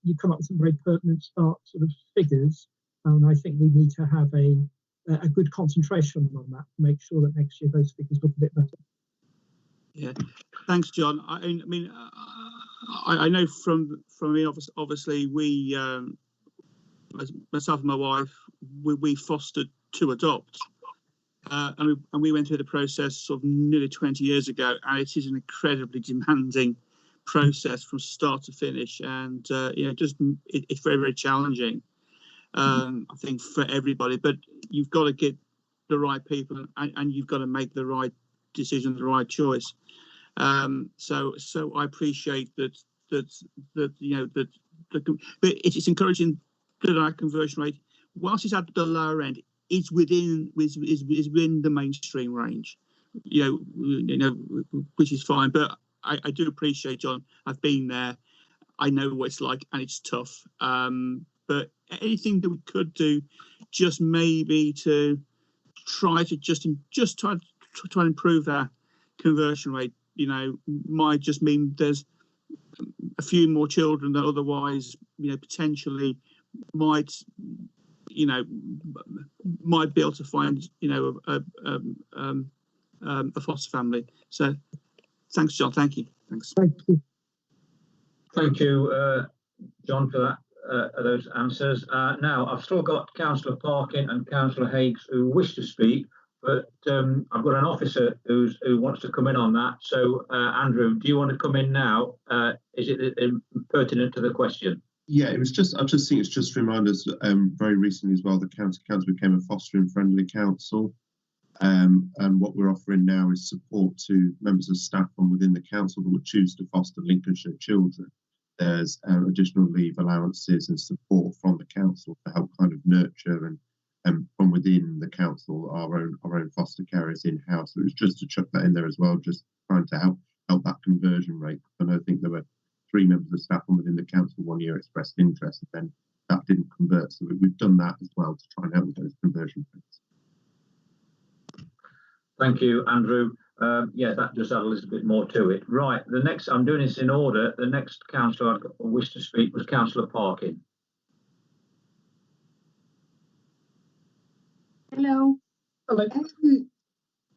you come up with some very pertinent start sort of figures, and I think we need to have a good concentration on that to make sure that next year those figures look a bit better. Yeah, thanks, John. I mean, I know from me, obviously we, myself and my wife, we fostered to adopt, and we went through the process sort of nearly 20 years ago, and it is an incredibly demanding process from start to finish, and it's very, very challenging. I think for everybody, but you've got to get the right people, and you've got to make the right decision, the right choice. So I appreciate that but it's encouraging that our conversion rate, whilst it's at the lower end, is within the mainstream range, which is fine. But I do appreciate, John, I've been there, I know what it's like, and it's tough. But anything that we could do just maybe to try to try to improve that conversion rate. You know, might just mean there's a few more children that otherwise, you know, potentially might be able to find, you know, a foster family. So thanks, John. Thank you. Thanks. Thank you. Thank you, John, for those answers. Now, I've still got Councillor Parkin and Councillor Higgs who wish to speak, but I've got an officer who wants to come in on that. So, Andrew, do you want to come in now? Is it pertinent to the question? Yeah, it was just, I've just seen, it's just to remind us very recently as well, the county council became a fostering friendly council. And what we're offering now is support to members of staff from within the council that would choose to foster Lincolnshire children. There's additional leave allowances and support from the council to help kind of nurture and from within the council our own foster carers in house. So it was just to chuck that in there as well, just trying to help that conversion rate. And I think there were 3 members of staff from within the council 1 year expressed interest, and then that didn't convert. So we've done that as well to try and help with those conversion rates. Thank you, Andrew. Yeah, that does add a little bit more to it. Right, the next, I'm doing this in order. The next councillor I wish to speak was Councillor Parkin. Hello. Hello.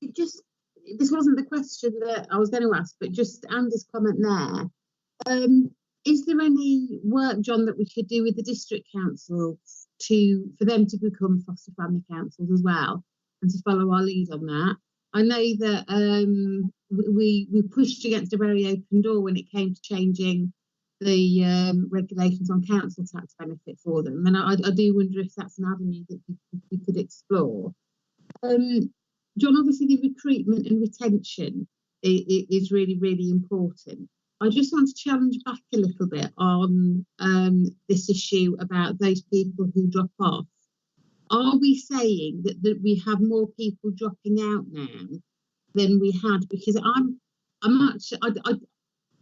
This wasn't the question that I was going to ask, but just Andy's comment there. Is there any work, John, that we could do with the district councils for them to become foster family councils as well, and to follow our lead on that? I know that we pushed against a very open door when it came to changing the regulations on council tax benefit for them, and I do wonder if that's an avenue that we could explore. John, obviously the recruitment and retention is really, really important. I just want to challenge back a little bit on this issue about those people who drop off. Are we saying that we have more people dropping out now than we had? Because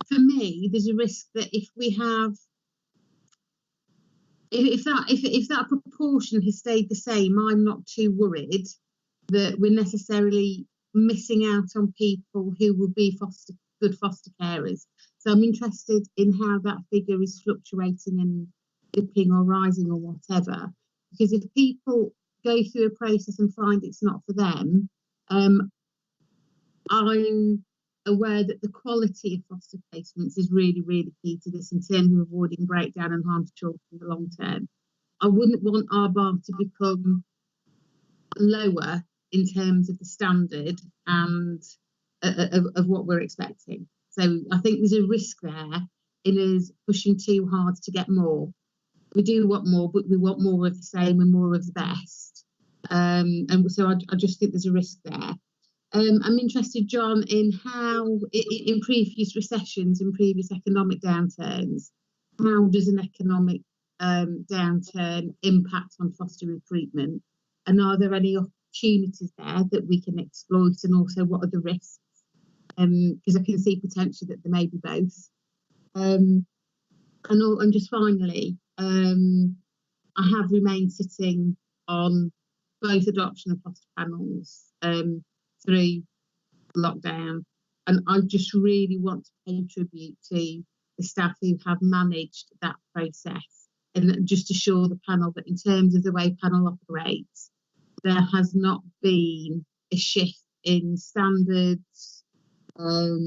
for me, there's a risk that if that proportion has stayed the same, I'm not too worried that we're necessarily missing out on people who will be good foster carers. So I'm interested in how that figure is fluctuating and dipping or rising or whatever. Because if people go through a process and find it's not for them, I'm aware that the quality of foster placements is really, really key to this in terms of avoiding breakdown and harm to children in the long term. I wouldn't want our bar to become lower in terms of the standard and of what we're expecting. So I think there's a risk there in us pushing too hard to get more. We do want more, but we want more of the same and more of the best. And so I just think there's a risk there. I'm interested, John, in how in previous recessions and previous economic downturns, how does an economic downturn impact on foster recruitment? And are there any opportunities there that we can exploit, and also what are the risks? Because I can see potentially that there may be both. And just finally, I have remained sitting on both adoption and foster panels through lockdown, and I just really want to pay tribute to the staff who have managed that process, and just assure the panel that in terms of the way panel operates, there has not been a shift in standards or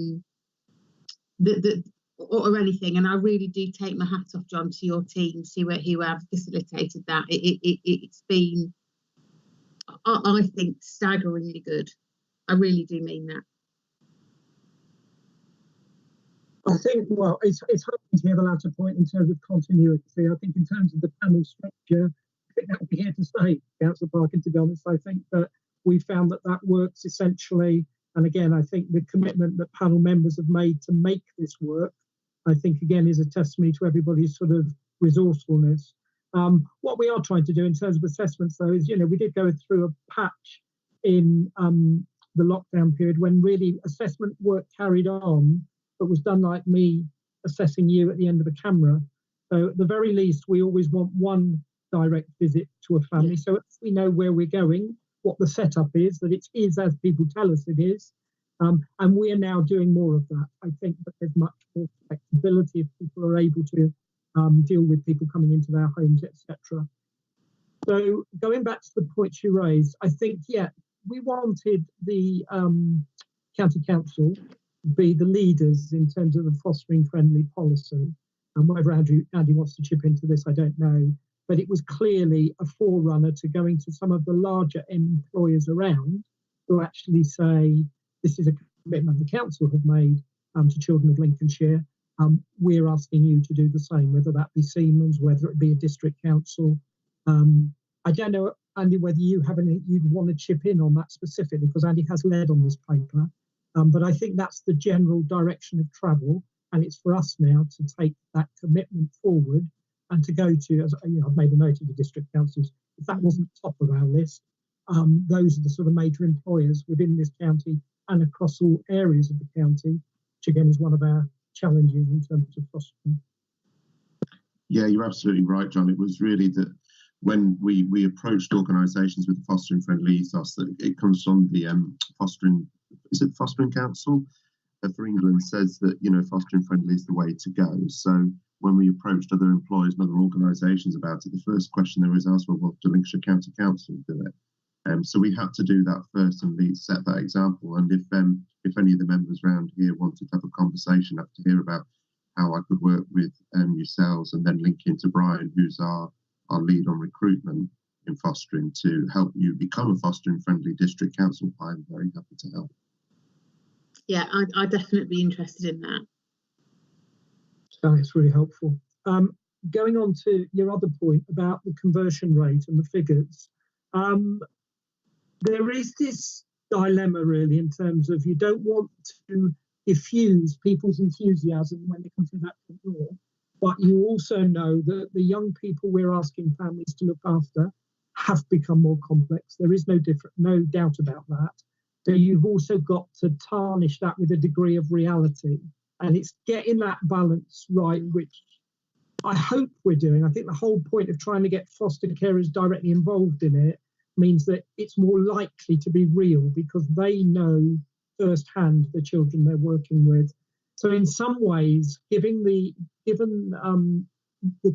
anything. And I really do take my hat off, John, to your teams who have facilitated that. It's been, I think, staggeringly good. I really do mean that. I think, well, it's hard to hear the latter point in terms of continuity. I think in terms of the panel structure, I think that will be here to stay, Councillor Parkin, to be honest. I think that we found that works essentially. And again, I think the commitment that panel members have made to make this work, I think, again, is a testimony to everybody's sort of resourcefulness. What we are trying to do in terms of assessments, though, is, we did go through a patch in the lockdown period when really assessment work carried on, but was done like me assessing you at the end of the camera. So at the very least, we always want one direct visit to a family. So we know where we're going, what the setup is, that it is as people tell us it is. And we are now doing more of that. I think that there's much more flexibility if people are able to deal with people coming into their homes, etc. So going back to the points you raised, I think, yeah, we wanted the county council to be the leaders in terms of the fostering friendly policy. And whether Andy wants to chip into this, I don't know. But it was clearly a forerunner to going to some of the larger employers around who actually say, this is a commitment the council have made to children of Lincolnshire. We're asking you to do the same, whether that be Siemens, whether it be a district council. I don't know, Andy, whether you have anything you'd want to chip in on that specifically, because Andy has led on this paper. But I think that's the general direction of travel. And it's for us now to take that commitment forward and to go to, as you know, I've made a note of the district councils. If that wasn't top of our list, those are the sort of major employers within this county and across all areas of the county, which again is one of our challenges in terms of fostering. Yeah, you're absolutely right, John. It was really that when we approached organisations with the fostering friendly ethos, that it comes from the fostering council for England says that, you know, fostering friendly is the way to go. So when we approached other employers and other organisations about it, the first question they was asked, well, do Lincolnshire County Council do it? So we had to do that first and set that example. And if any of the members around here wanted to have a conversation, have to hear about how I could work with yourselves and then link into Brian, who's our lead on recruitment in fostering, to help you become a fostering friendly district council, I'm very happy to help. Yeah, I'd definitely be interested in that. So it's really helpful. Going on to your other point about the conversion rate and the figures, there is this dilemma really in terms of you don't want to diffuse people's enthusiasm when they come through that door, but you also know that the young people we're asking families to look after have become more complex. There is no doubt about that. So you've also got to tarnish that with a degree of reality. And it's getting that balance right, which I hope we're doing. I think the whole point of trying to get foster carers directly involved in it means that it's more likely to be real because they know firsthand the children they're working with. So in some ways, given the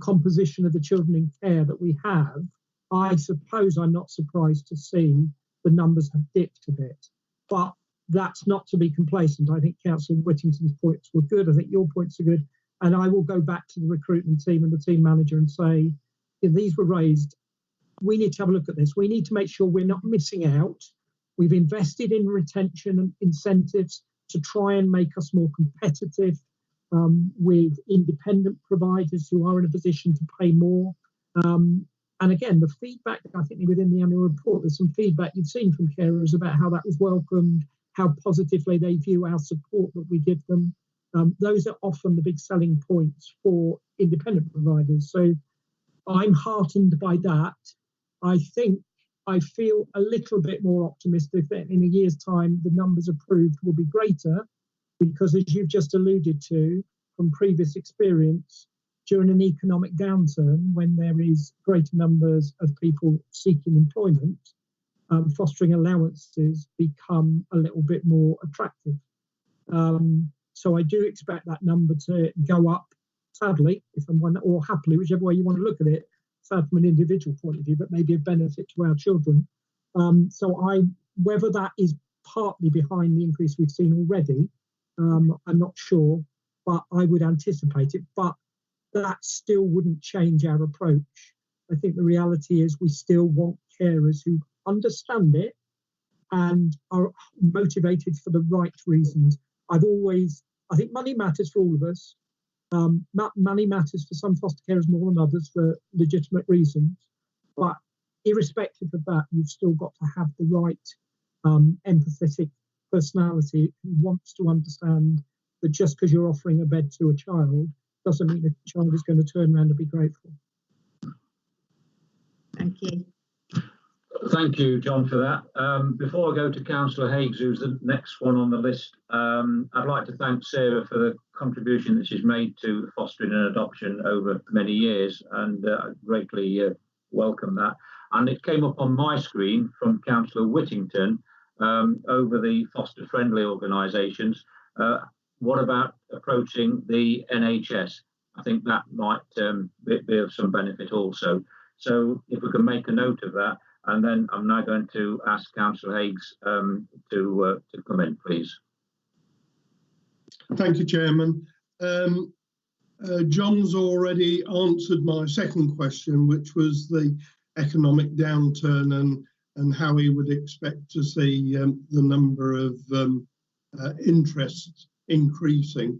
composition of the children in care that we have, I suppose I'm not surprised to see the numbers have dipped a bit. But that's not to be complacent. I think Councillor Whittington's points were good. I think your points are good. And I will go back to the recruitment team and the team manager and say, if these were raised, we need to have a look at this. We need to make sure we're not missing out. We've invested in retention and incentives to try and make us more competitive with independent providers who are in a position to pay more. And again, the feedback, I think within the annual report, there's some feedback you've seen from carers about how that was welcomed, how positively they view our support that we give them. Those are often the big selling points for independent providers. So I'm heartened by that. I feel a little bit more optimistic that in a year's time, the numbers approved will be greater because, as you've just alluded to from previous experience, during an economic downturn, when there is greater numbers of people seeking employment, fostering allowances become a little bit more attractive. So I do expect that number to go up, sadly, or happily, whichever way you want to look at it, sad from an individual point of view, but maybe a benefit to our children. Whether that is partly behind the increase we've seen already, I'm not sure, but I would anticipate it. But that still wouldn't change our approach. I think the reality is we still want carers who understand it and are motivated for the right reasons. I think money matters for all of us. Money matters for some foster carers more than others for legitimate reasons. But irrespective of that, you've still got to have the right empathetic personality who wants to understand that just because you're offering a bed to a child doesn't mean the child is going to turn around and be grateful. Thank you. Thank you, John, for that. Before I go to Councillor Higgs, who's the next one on the list, I'd like to thank Sarah for the contribution that she's made to fostering and adoption over many years, and greatly welcome that. And it came up on my screen from Councillor Whittington over the foster friendly organisations. What about approaching the NHS? I think that might be of some benefit also. So if we can make a note of that, and then I'm now going to ask Councillor Higgs to come in, please. Thank you, Chairman. John's already answered my second question, which was the economic downturn and how he would expect to see the number of interests increasing.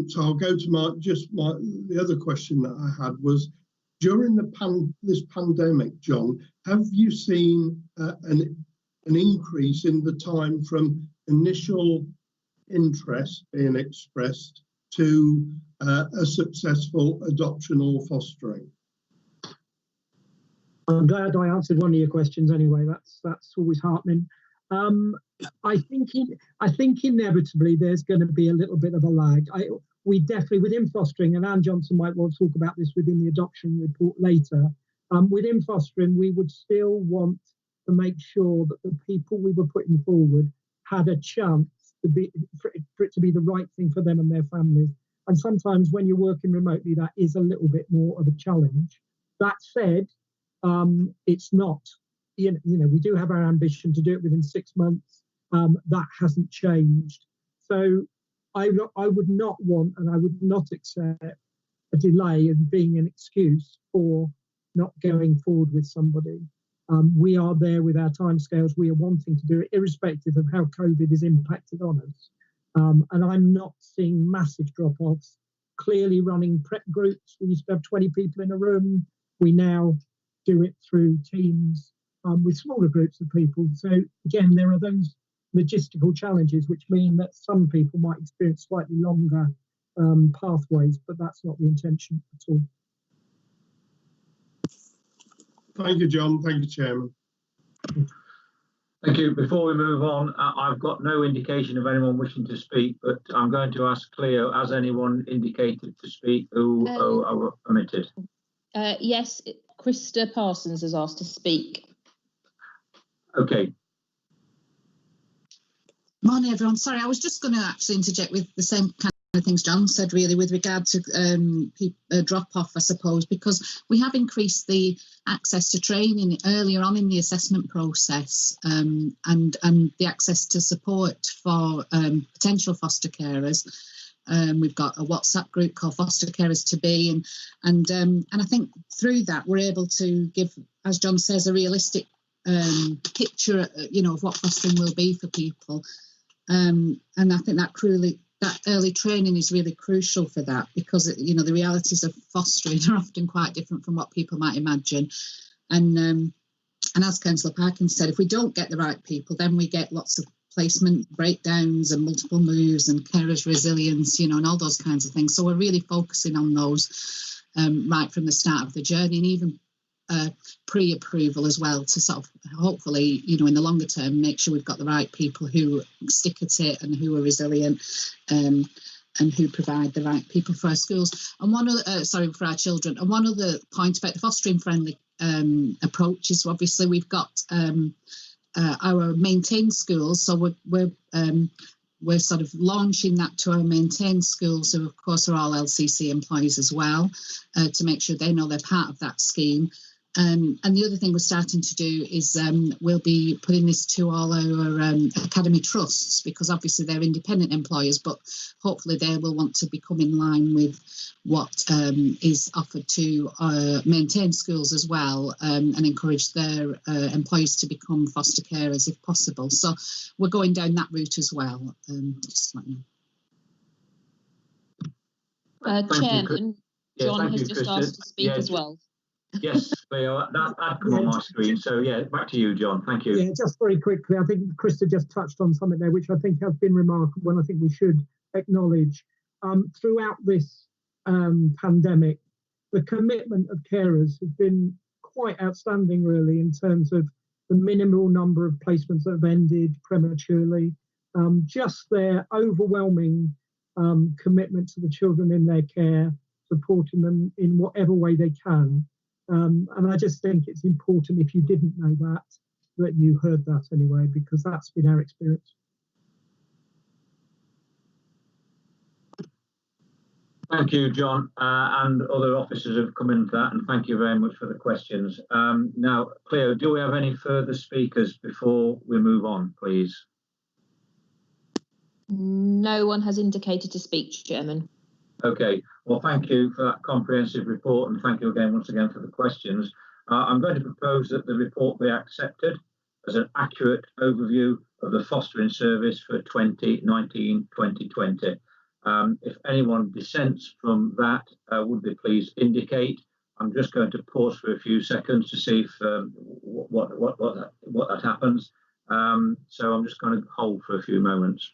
So I'll go to the other question that I had was, during this pandemic, John, have you seen an increase in the time from initial interest being expressed to a successful adoption or fostering? I'm glad I answered one of your questions anyway. That's always heartening. I think inevitably there's going to be a little bit of a lag. We definitely, within fostering, and Anne Johnson might want to talk about this within the adoption report later, within fostering, we would still want to make sure that the people we were putting forward had a chance for it to be the right thing for them and their families. And sometimes when you're working remotely, that is a little bit more of a challenge. That said, it's not, you know, we do have our ambition to do it within 6 months. That hasn't changed. So I would not want, and I would not accept a delay as being an excuse for not going forward with somebody. We are there with our timescales. We are wanting to do it irrespective of how COVID has impacted on us. And I'm not seeing massive drop-offs. Clearly running prep groups, we used to have 20 people in a room. We now do it through teams with smaller groups of people. So again, there are those logistical challenges which mean that some people might experience slightly longer pathways, but that's not the intention at all. Thank you, John. Thank you, Chairman. Thank you. Before we move on, I've got no indication of anyone wishing to speak, but I'm going to ask Cleo, has anyone indicated to speak who are omitted? Yes, Krista Parsons has asked to speak. Okay. Morning, everyone. Sorry, I was just going to actually interject with the same kind of things John said, really, with regard to drop-off, I suppose, because we have increased the access to training earlier on in the assessment process, and the access to support for potential foster carers. We've got a WhatsApp group called Foster Carers to Be, and I think through that we're able to give, as John says, a realistic picture, you know, of what fostering will be for people. And I think that early training is really crucial for that, because, you know, the realities of fostering are often quite different from what people might imagine. And as Councillor Parkins said, if we don't get the right people, then we get lots of placement breakdowns and multiple moves and carers resilience, you know, and all those kinds of things. So we're really focusing on those right from the start of the journey, and even pre-approval as well, to sort of hopefully, you know, in the longer term, make sure we've got the right people who stick at it and who are resilient, and who provide the right people for our schools. And one other, for our children. And one other point about the fostering friendly approach is, obviously we've got our maintained schools, so we're sort of launching that to our maintained schools, who of course are all LCC employees as well, to make sure they know they're part of that scheme. And the other thing we're starting to do is we'll be putting this to all our academy trusts, because obviously they're independent employers, but hopefully they will want to become in line with what is offered to maintained schools as well, and encourage their employees to become foster carers if possible. So we're going down that route as well. Just let me know. Chairman, Yeah, John has you, just Krista. asked to speak as well. Yes, Leo, that come on my screen. So yeah, back to you, John. Thank you. Yeah, just very quickly, I think Krista just touched on something there, which I think has been remarkable, and I think we should acknowledge. Throughout this pandemic, the commitment of carers has been quite outstanding, really, in terms of the minimal number of placements that have ended prematurely, just their overwhelming commitment to the children in their care, supporting them in whatever way they can. And I just think it's important, if you didn't know that you heard that anyway, because that's been our experience. Thank you, John, and other officers have come into that, and thank you very much for the questions. Now, Cleo, do we have any further speakers before we move on, please? No one has indicated to speak, Chairman. Okay, well, thank you for that comprehensive report, and thank you again, once again, for the questions. I'm going to propose that the report be accepted as an accurate overview of the fostering service for 2019-2020. If anyone dissents from that, would they please indicate? I'm just going to pause for a few seconds to see if what that happens. So I'm just going to hold for a few moments.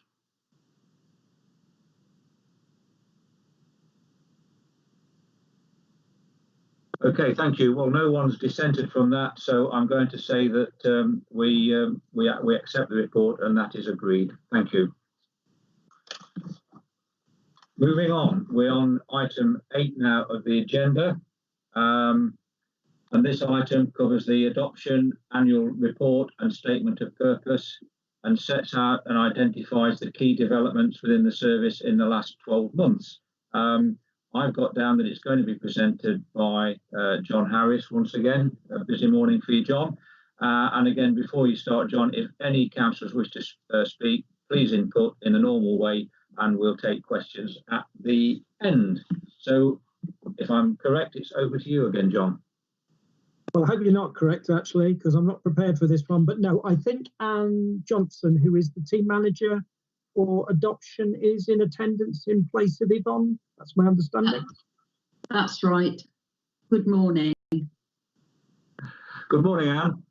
Okay, thank you. Well, no one's dissented from that, so I'm going to say that we accept the report, and that is agreed. Thank you. Moving on, we're on item 8 now of the agenda, and this item covers the adoption annual report and statement of purpose, and sets out and identifies the key developments within the service in the last 12 months. I've got down that it's going to be presented by John Harris once again. A busy morning for you, John. And again, before you start, John, if any councillors wish to speak, please input in the normal way, and we'll take questions at the end. So if I'm correct, it's over to you again, John. Well, I hope you're not correct, actually, because I'm not prepared for this one. But no, I think Anne Johnson, who is the team manager for adoption, is in attendance in place of Yvonne. That's my understanding. That's right. Good morning. Good morning, Anne.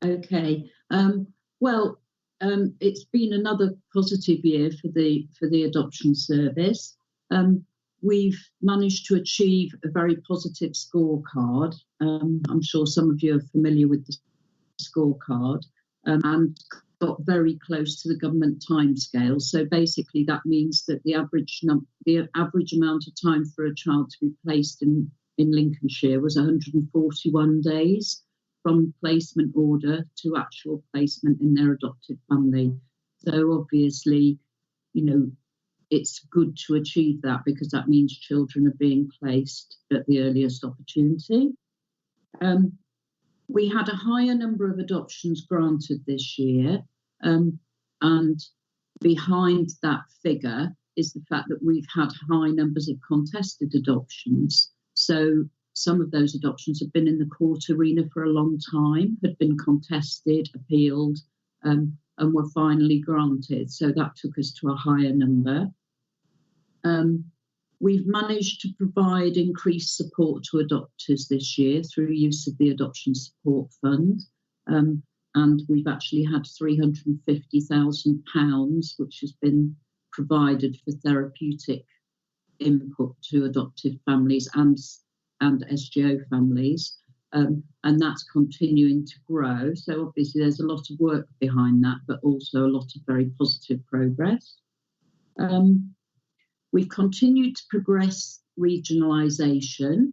Okay. Well, it's been another positive year for the adoption service. We've managed to achieve a very positive scorecard. I'm sure some of you are familiar with the scorecard, and got very close to the government timescale. So basically, that means that the average amount of time for a child to be placed in Lincolnshire was 141 days from placement order to actual placement in their adopted family. So obviously, you know, it's good to achieve that, because that means children are being placed at the earliest opportunity. We had a higher number of adoptions granted this year, and behind that figure is the fact that we've had high numbers of contested adoptions. So some of those adoptions have been in the court arena for a long time, had been contested, appealed, and were finally granted. So that took us to a higher number. We've managed to provide increased support to adopters this year through use of the Adoption Support Fund. And we've actually had £350,000, which has been provided for therapeutic input to adoptive families and SGO families. And that's continuing to grow. So obviously there's a lot of work behind that, but also a lot of very positive progress. We've continued to progress regionalisation,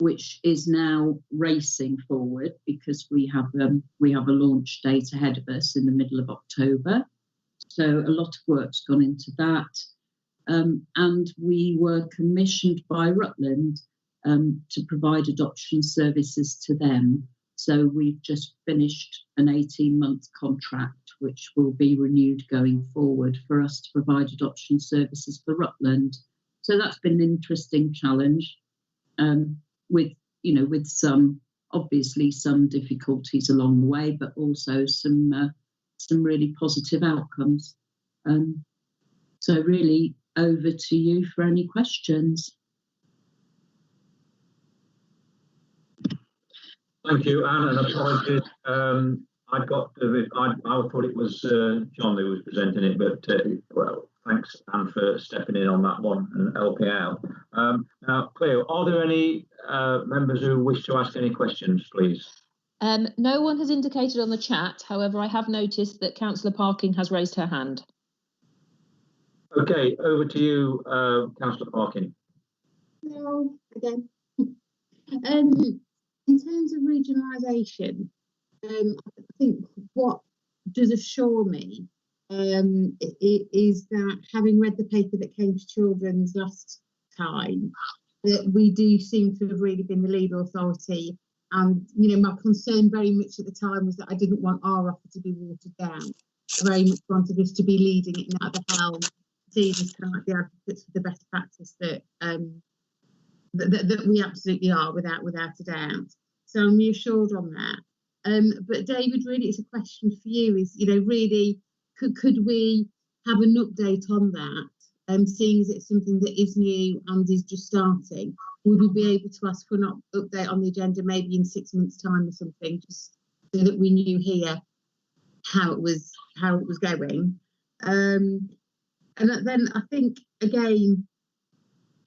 which is now racing forward, because we have a launch date ahead of us in the middle of October. So a lot of work's gone into that. And we were commissioned by Rutland to provide adoption services to them. So we've just finished an 18-month contract, which will be renewed going forward for us to provide adoption services for Rutland. So that's been an interesting challenge, with some difficulties along the way, but also some really positive outcomes. So really over to you for any questions. Thank you, Anne, and apologies. I thought it was John who was presenting it, but well, thanks, Anne, for stepping in on that one and helping out. Now, Cleo, are there any members who wish to ask any questions, please? No one has indicated on the chat. However, I have noticed that Councillor Parkin has raised her hand. Okay, over to you, Councillor Parkin. No, again. In terms of regionalisation, I think what does assure me is that, having read the paper that came to Children's last time, that we do seem to have really been the lead authority. And, you know, my concern very much at the time was that I didn't want our offer to be watered down. I very much wanted us to be leading it at the helm, seeing us kind of like the advocates for the best practice that that we absolutely are, without a doubt. So I'm reassured on that. But David, really, it's a question for you. Is, you know, really, could we have an update on that? Seeing as it's something that is new and is just starting, would we be able to ask for an update on the agenda maybe in 6 months' time or something, just so that we knew here how it was going? And then I think, again,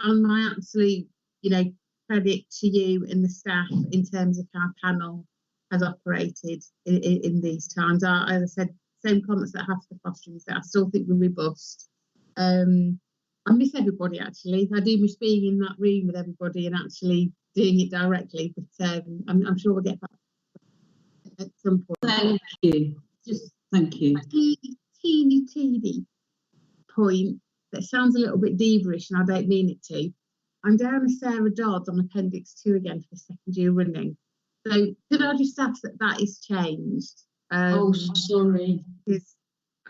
and my absolute, you know, credit to you and the staff in terms of how panel has operated in these times. As I said, same comments that I have for the fostering, that I still think we're robust. I miss everybody, actually. I do miss being in that room with everybody and actually doing it directly, but I'm sure we'll get back at some point. Thank you. Just Thank you. a teeny point that sounds a little bit diva-ish, and I don't mean it to. I'm down with Sarah Dodd on Appendix 2 again for the second year running. So could I just ask that is changed? Oh, sorry. Because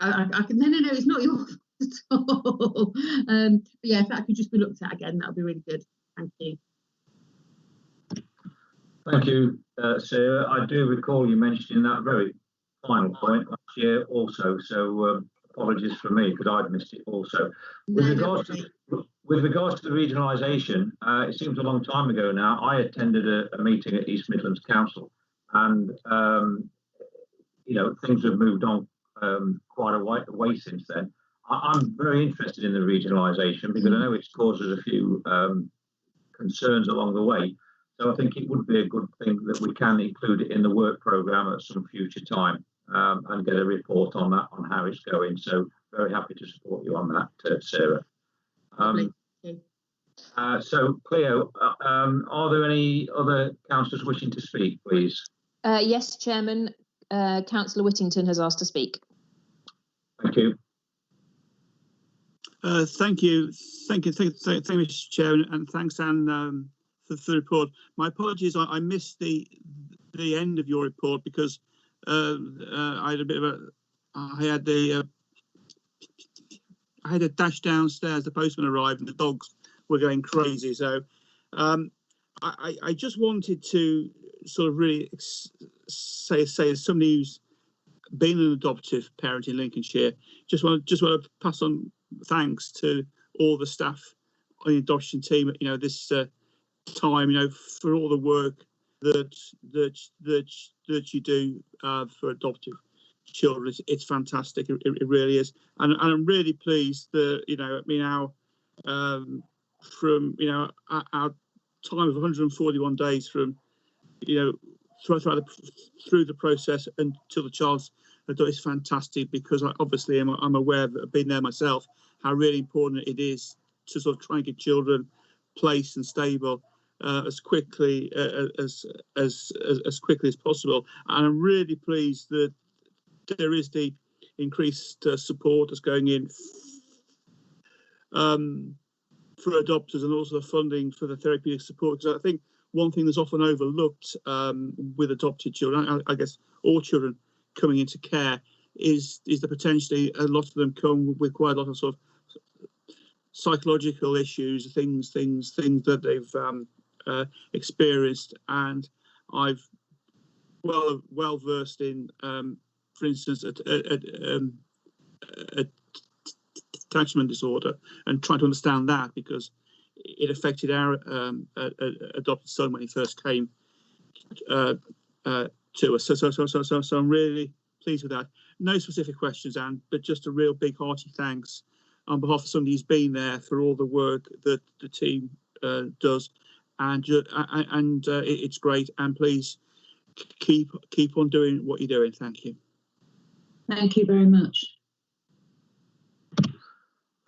I can, no, it's not your fault at all. But yeah, if that could just be looked at again, that would be really good. Thank you. Thank you, Sarah. I do recall you mentioning that very final point last year also, so apologies for me because I'd missed it also. With regards to the regionalisation, it seems a long time ago now. I attended a meeting at East Midlands Council, and you know, things have moved on quite a way since then. I'm very interested in the regionalisation because I know it's caused us a few concerns along the way. So I think it would be a good thing that we can include it in the work programme at some future time and get a report on that, on how it's going. So very happy to support you on that, Sarah. So Cleo, are there any other councillors wishing to speak, please? Yes, Chairman. Councillor Whittington has asked to speak. Thank you. Thank you, Mr. Chairman, and thanks, Anne, for the report. My apologies, I missed the end of your report because I had a bit of I had a dash downstairs. The postman arrived and the dogs were going crazy. So I just wanted to sort of really say as somebody who's been an adoptive parent in Lincolnshire, just want to pass on thanks to all the staff on the adoption team. You know, this time, you know, for all the work that you do for adoptive children. It's fantastic. It really is, and I'm really pleased that, you know, I mean, our time of 141 days from, you know, through the process until the child's adult is fantastic, because obviously I'm aware that I've been there myself, how really important it is to sort of try and get children placed and stable as quickly as quickly as possible. And I'm really pleased that there is the increased support that's going in for adopters, and also the funding for the therapeutic support, because I think one thing that's often overlooked with adopted children, I guess all children coming into care, is the potentially a lot of them come with quite a lot of sort of psychological issues, things that they've experienced. And I've well versed in, for instance, attachment disorder, and trying to understand that, because it affected our adopted son when he first came to us. So I'm really pleased with that. No specific questions, Anne, but just a real big hearty thanks on behalf of somebody who's been there for all the work that the team does, and it's great. And please keep on doing what you're doing. Thank you. Thank you very much.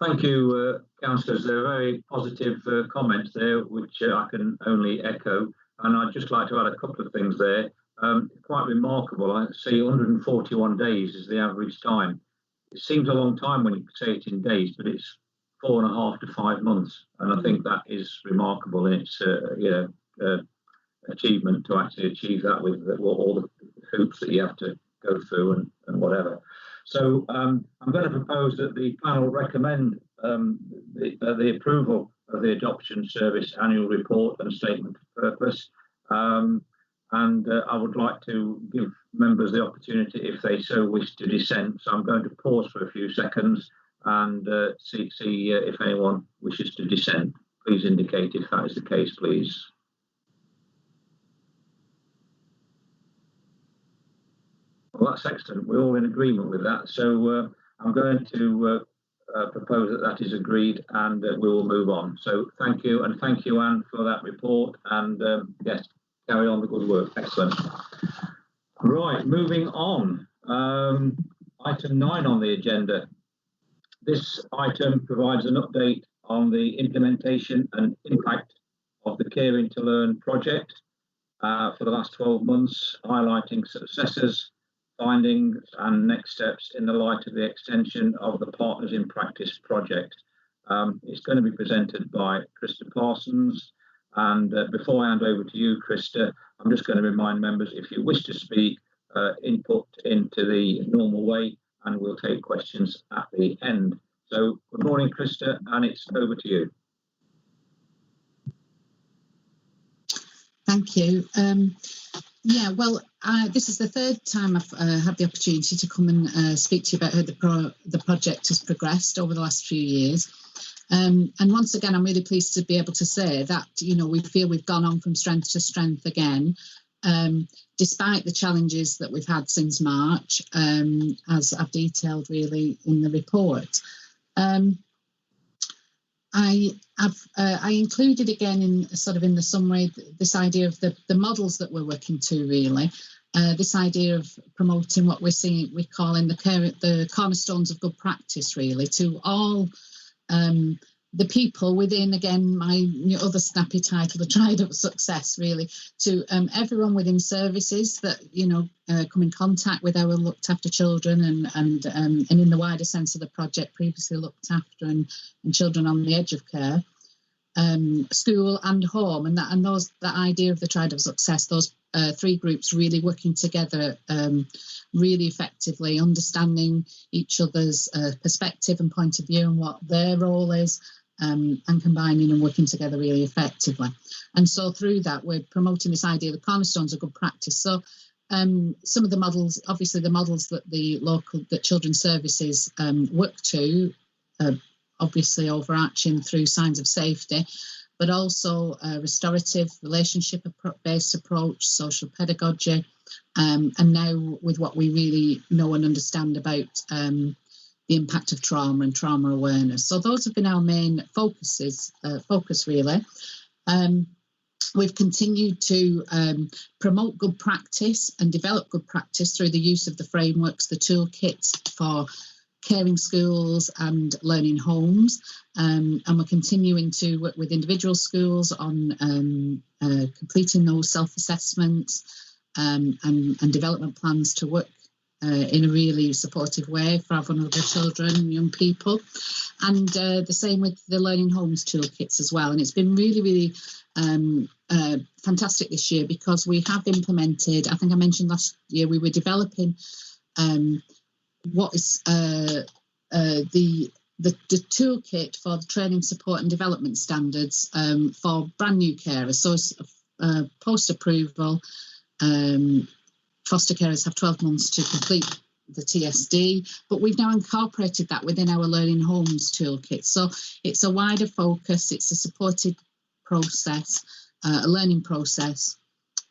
Thank you, councillors. They're very positive comments there, which I can only echo. and I'd just like to add a couple of things there. Quite remarkable. I see 141 days is the average time. It seems a long time when you say it in days, but it's 4.5 to 5 months, and I think that is remarkable in its achievement to actually achieve that with all the hoops that you have to go through and whatever. So I'm going to propose that the panel recommend the approval of the Adoption Service Annual Report and Statement of Purpose. And I would like to give members the opportunity, if they so wish, to dissent. So I'm going to pause for a few seconds and see if anyone wishes to dissent. Please indicate if that is the case, please. Well, that's excellent. We're all in agreement with that. So I'm going to propose that that is agreed, and we will move on. So thank you, and thank you, Anne, for that report. And yes, carry on the good work. Excellent. Right, moving on. Item 9 on the agenda. This item provides an update on the implementation and impact of the Caring to Learn project for the last 12 months, highlighting successes, findings and next steps in the light of the extension of the Partners in Practice project. It's going to be presented by Krista Parsons. And before I hand over to you, Krista, I'm just going to remind members, if you wish to speak, input into the normal way, and we'll take questions at the end. So good morning, Krista, and it's over to you. Thank you. Yeah, well, this is the third time I've had the opportunity to come and speak to you about how the project has progressed over the last few years. And once again, I'm really pleased to be able to say that, you know, we feel we've gone on from strength to strength again, despite the challenges that we've had since March, as I've detailed really in the report. I included again in sort of in the summary this idea of the models that we're working to really, this idea of promoting what we're calling the cornerstones of good practice really to all the people within, again, my other snappy title, the Triad of Success, really, to everyone within services that, you know, come in contact with our looked after children and in the wider sense of the project, previously looked after and children on the edge of care, school and home, and that idea of the Triad of Success, those three groups really working together really effectively, understanding each other's perspective and point of view and what their role is, and combining and working together really effectively. And so through that, we're promoting this idea of the cornerstones of good practice. So some of the models, obviously the models that Children's Services work to, obviously overarching through signs of safety, but also restorative relationship-based approach, social pedagogy, and now with what we really know and understand about the impact of trauma and trauma awareness. So those have been our main focus really. We've continued to promote good practice and develop good practice through the use of the frameworks, the toolkits for caring schools and learning homes, and we're continuing to work with individual schools on completing those self-assessments and development plans to work in a really supportive way for our vulnerable children and young people, and the same with the learning homes toolkits as well. And it's been really, really fantastic this year because we have implemented, I think I mentioned last year, we were developing what is the toolkit for the training, support and development standards for brand new carers. So post-approval, foster carers have 12 months to complete the TSD, but we've now incorporated that within our learning homes toolkit. So it's a wider focus, it's a supported process, a learning process,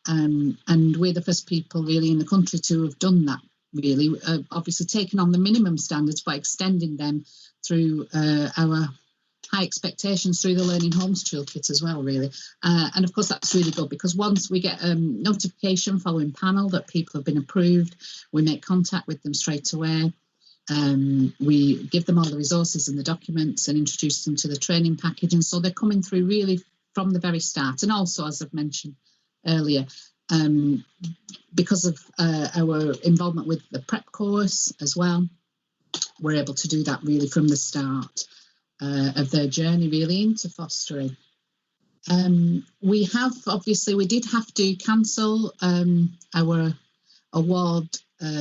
and we're the first people really in the country to have done that. Really, obviously taking on the minimum standards by extending them through our high expectations through the Learning Homes Toolkit as well, really. And of course, that's really good because once we get notification following panel that people have been approved, we make contact with them straight away. We give them all the resources and the documents and introduce them to the training package. And so they're coming through really from the very start. And also, as I've mentioned, earlier. Because of our involvement with the prep course as well, we're able to do that really from the start of their journey really into fostering. We did have to cancel our award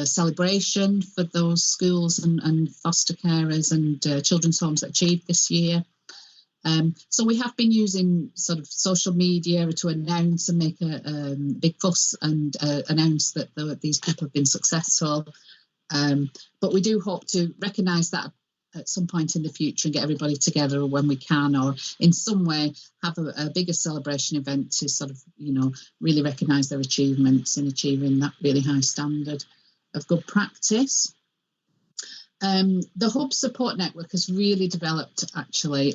celebration for those schools and foster carers and children's homes that achieved this year. So we have been using sort of social media to announce and make a big fuss and announce that these people have been successful. But we do hope to recognise that at some point in the future and get everybody together when we can, or in some way have a bigger celebration event to sort of, really recognise their achievements in achieving that really high standard of good practice. The Hub Support Network has really developed, actually.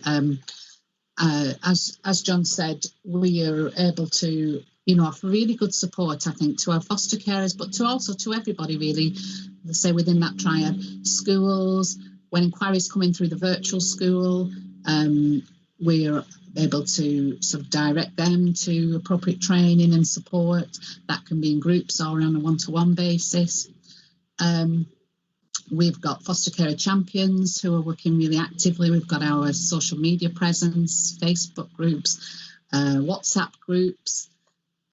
As John said, we are able to, offer really good support, I think, to our foster carers, but also to everybody, really, let's say within that triad. Schools, when inquiries come in through the virtual school, we are able to sort of direct them to appropriate training and support. That can be in groups or on a one-to-one basis. We've got foster carer champions who are working really actively. We've got our social media presence, Facebook groups, WhatsApp groups,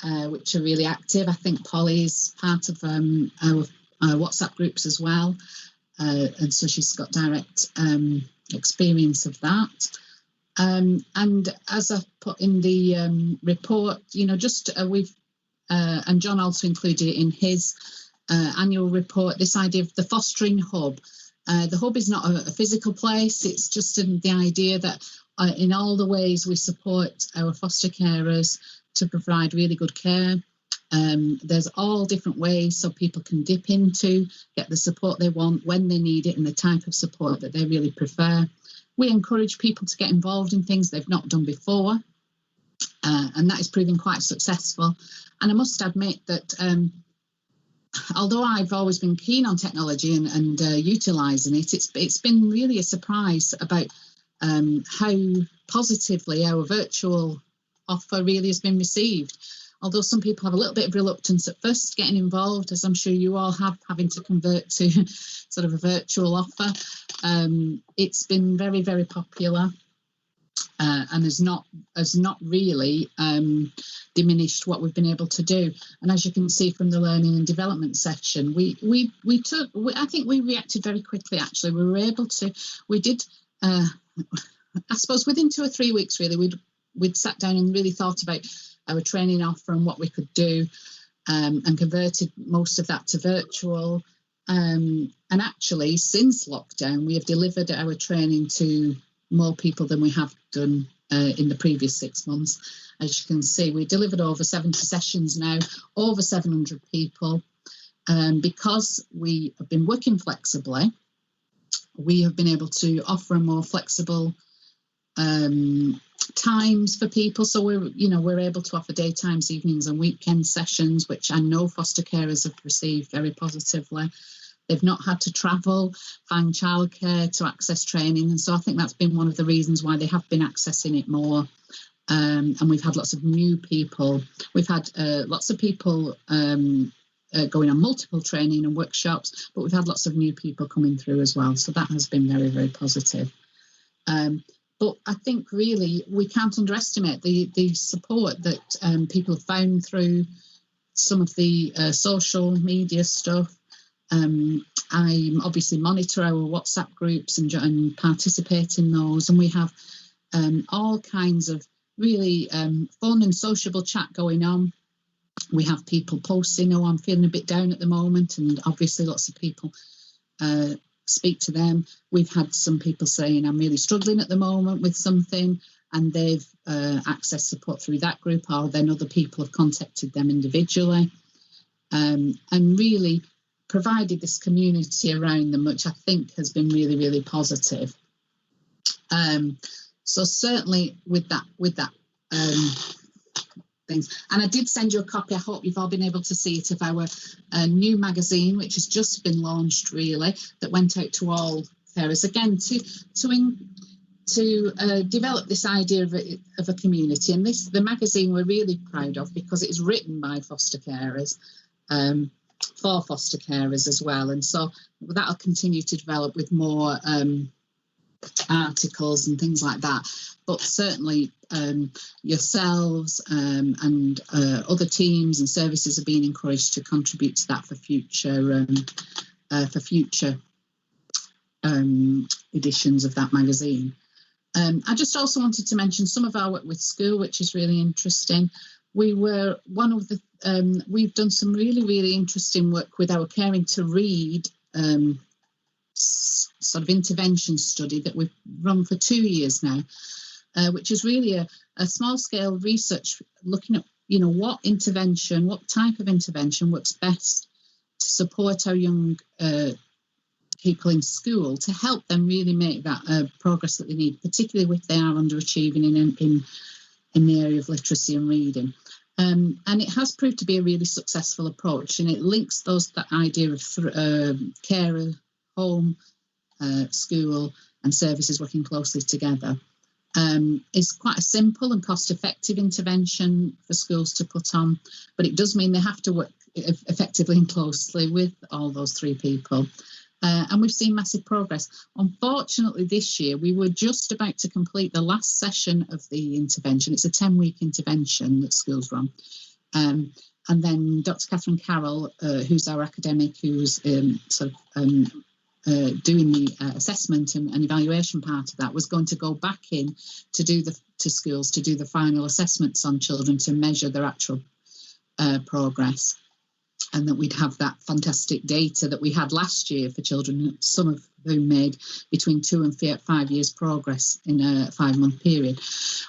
which are really active. I think Polly's part of our WhatsApp groups as well. And so she's got direct experience of that. And as I put in the report, we've, and John also included it in his annual report, this idea of the fostering hub. The hub is not a physical place, it's just the idea that in all the ways we support our foster carers to provide really good care. There's all different ways so people can dip into, get the support they want when they need it and the type of support that they really prefer. We encourage people to get involved in things they've not done before, and that is proving quite successful. And I must admit that although I've always been keen on technology and utilising it, it's been really a surprise about how positively our virtual offer really has been received. Although some people have a little bit of reluctance at first getting involved, as I'm sure you all have, having to convert to sort of a virtual offer, it's been very, very popular. And has not really diminished what we've been able to do. And as you can see from the learning and development section, I think we reacted very quickly. Actually, we did. I suppose within 2 or 3 weeks, really, we'd sat down and really thought about our training offer and what we could do, and converted most of that to virtual. And actually, since lockdown, we have delivered our training to more people than we have done in the previous 6 months. As you can see, we delivered over 70 sessions now, over 700 people. Because we have been working flexibly, we have been able to offer a more flexible times for people. So we're able to offer daytimes, evenings and weekend sessions, which I know foster carers have received very positively. They've not had to travel, find childcare to access training. And so I think that's been one of the reasons why they have been accessing it more. And we've had lots of new people. We've had lots of people going on multiple training and workshops, but we've had lots of new people coming through as well. So that has been very, very positive. But I think really we can't underestimate the support that people have found through some of the social media stuff. I obviously monitor our WhatsApp groups and participate in those, and we have all kinds of really fun and sociable chat going on. We have people posting, oh, I'm feeling a bit down at the moment, and obviously lots of people speak to them. We've had some people saying, I'm really struggling at the moment with something, and they've accessed support through that group, or then other people have contacted them individually, and really provided this community around them, which I think has been really, really positive. So certainly with that things. And I did send you a copy. I hope you've all been able to see it, of our new magazine, which has just been launched, really, that went out to all carers, again, to develop this idea of a community, and the magazine we're really proud of because it's written by foster carers, for foster carers as well, and so that'll continue to develop with more articles and things like that. But certainly yourselves and other teams and services are being encouraged to contribute to that for future editions of that magazine. I just also wanted to mention some of our work with school, which is really interesting. We were one of the, we've done some really interesting work with our Caring to Read sort of intervention study that we've run for 2 years now, which is really a small scale research looking at, you know, what type of intervention works best to support our young people in school to help them really make that progress that they need, particularly if they are underachieving in the area of literacy and reading. And it has proved to be a really successful approach, and it links that idea of carer, home, school and services working closely together. It's quite a simple and cost-effective intervention for schools to put on, but it does mean they have to work effectively and closely with all those three people. And we've seen massive progress. Unfortunately, this year, we were just about to complete the last session of the intervention. It's a 10-week intervention that schools run. And then Dr. Catherine Carroll, who's our academic, who's doing the assessment and evaluation part of that, was going to go back in to schools to do the final assessments on children to measure their actual progress. And that we'd have that fantastic data that we had last year for children, some of whom made between 2 and 5 years progress in a 5-month period.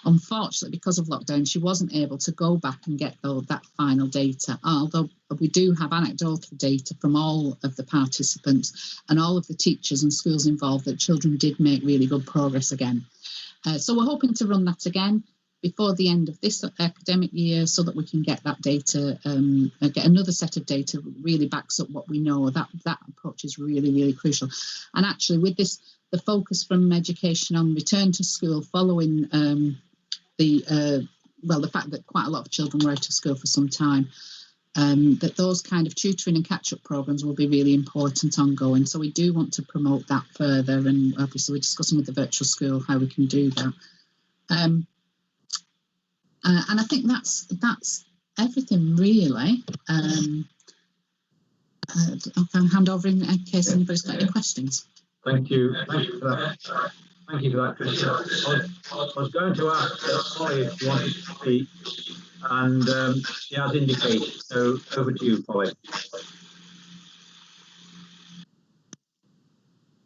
Unfortunately, because of lockdown, she wasn't able to go back and get that final data, although we do have anecdotal data from all of the participants and all of the teachers and schools involved that children did make really good progress again. So we're hoping to run that again before the end of this academic year so that we can get that data, get another set of data that really backs up what we know. That approach is really crucial. And actually with this, the focus from education on return to school following the fact that quite a lot of children were out of school for some time, that those kind of tutoring and catch-up programs will be really important ongoing. So we do want to promote that further, and obviously we're discussing with the virtual school how we can do that. And I think that's everything really. I'll hand over in case anybody's got any questions. Thank you for that. Thank you for that, Tricia. I was going to ask Polly if you wanted to speak, and she has indicated. So over to you, Polly.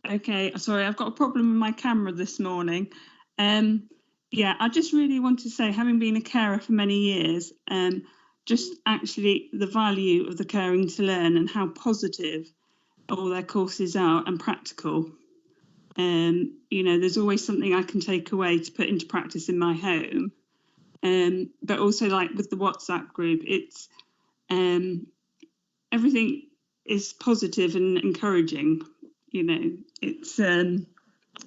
Okay, sorry, I've got a problem with my camera this morning. Yeah, I just really want to say, having been a carer for many years, just actually the value of the Caring to Learn and how positive all their courses are and practical. You know, there's always something I can take away to put into practice in my home. But also, like with the WhatsApp group, it's everything is positive and encouraging. You know, it's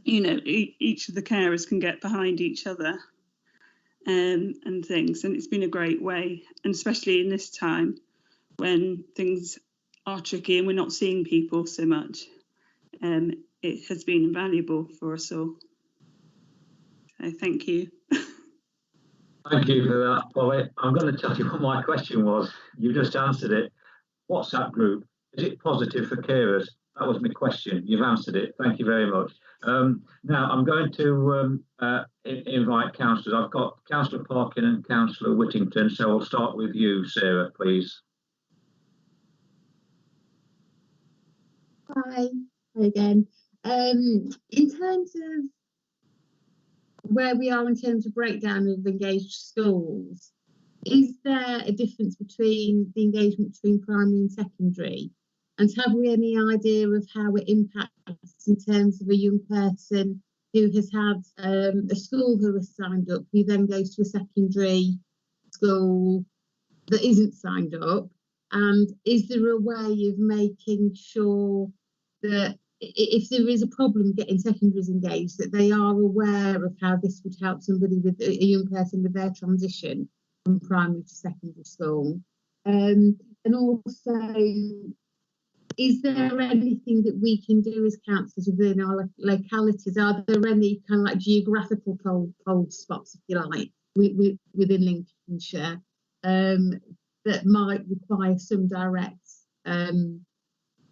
you know, each of the carers can get behind each other and things, and it's been a great way, and especially in this time when things are tricky and we're not seeing people so much, it has been invaluable for us all. So thank you. Thank you for that, Polly. I'm going to tell you what my question was. You just answered it. WhatsApp group, is it positive for carers? That was my question. You've answered it. Thank you very much. Now I'm going to invite councillors. I've got Councillor Parkin and Councillor Whittington, so I'll start with you, Sarah, please. Hi again. In terms of where we are in terms of breakdown of engaged schools, is there a difference between the engagement between primary and secondary? And have we any idea of how it impacts in terms of a young person who has had a school who has signed up, who then goes to a secondary school that isn't signed up? And is there a way of making sure that if there is a problem getting secondaries engaged, that they are aware of how this would help somebody with a young person with their transition from primary to secondary school. And also, is there anything that we can do as councillors within our localities? Are there any kind of like geographical cold spots, if you like, within Lincolnshire that might require some direct,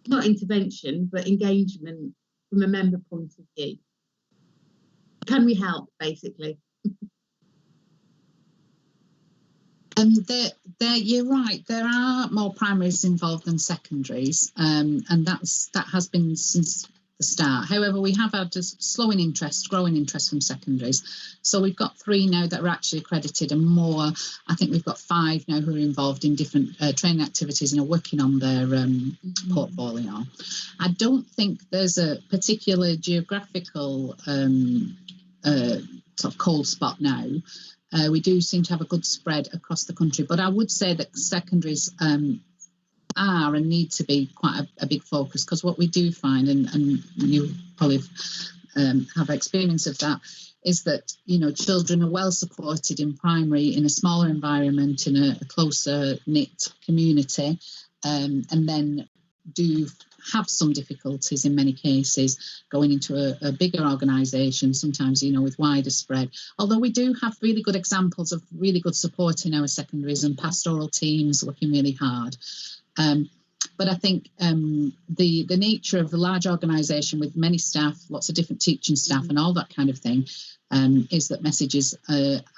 not intervention, but engagement from a member point of view? Can we help, basically? You're right. There are more primaries involved than secondaries, and that has been since the start. However, we have had a growing interest from secondaries. So we've got 3 now that are actually accredited, and more. I think we've got 5 now who are involved in different training activities and are working on their portfolio. I don't think there's a particular geographical sort of cold spot now. We do seem to have a good spread across the country, but I would say that secondaries are and need to be quite a big focus, because what we do find, and you probably have experience of that, is that, you know, children are well supported in primary in a smaller environment, in a closer knit community, and then do have some difficulties in many cases going into a bigger organisation, sometimes, you know, with wider spread. Although we do have really good examples of really good support in our secondaries and pastoral teams working really hard. But I think the nature of the large organisation with many staff, lots of different teaching staff and all that kind of thing, is that messages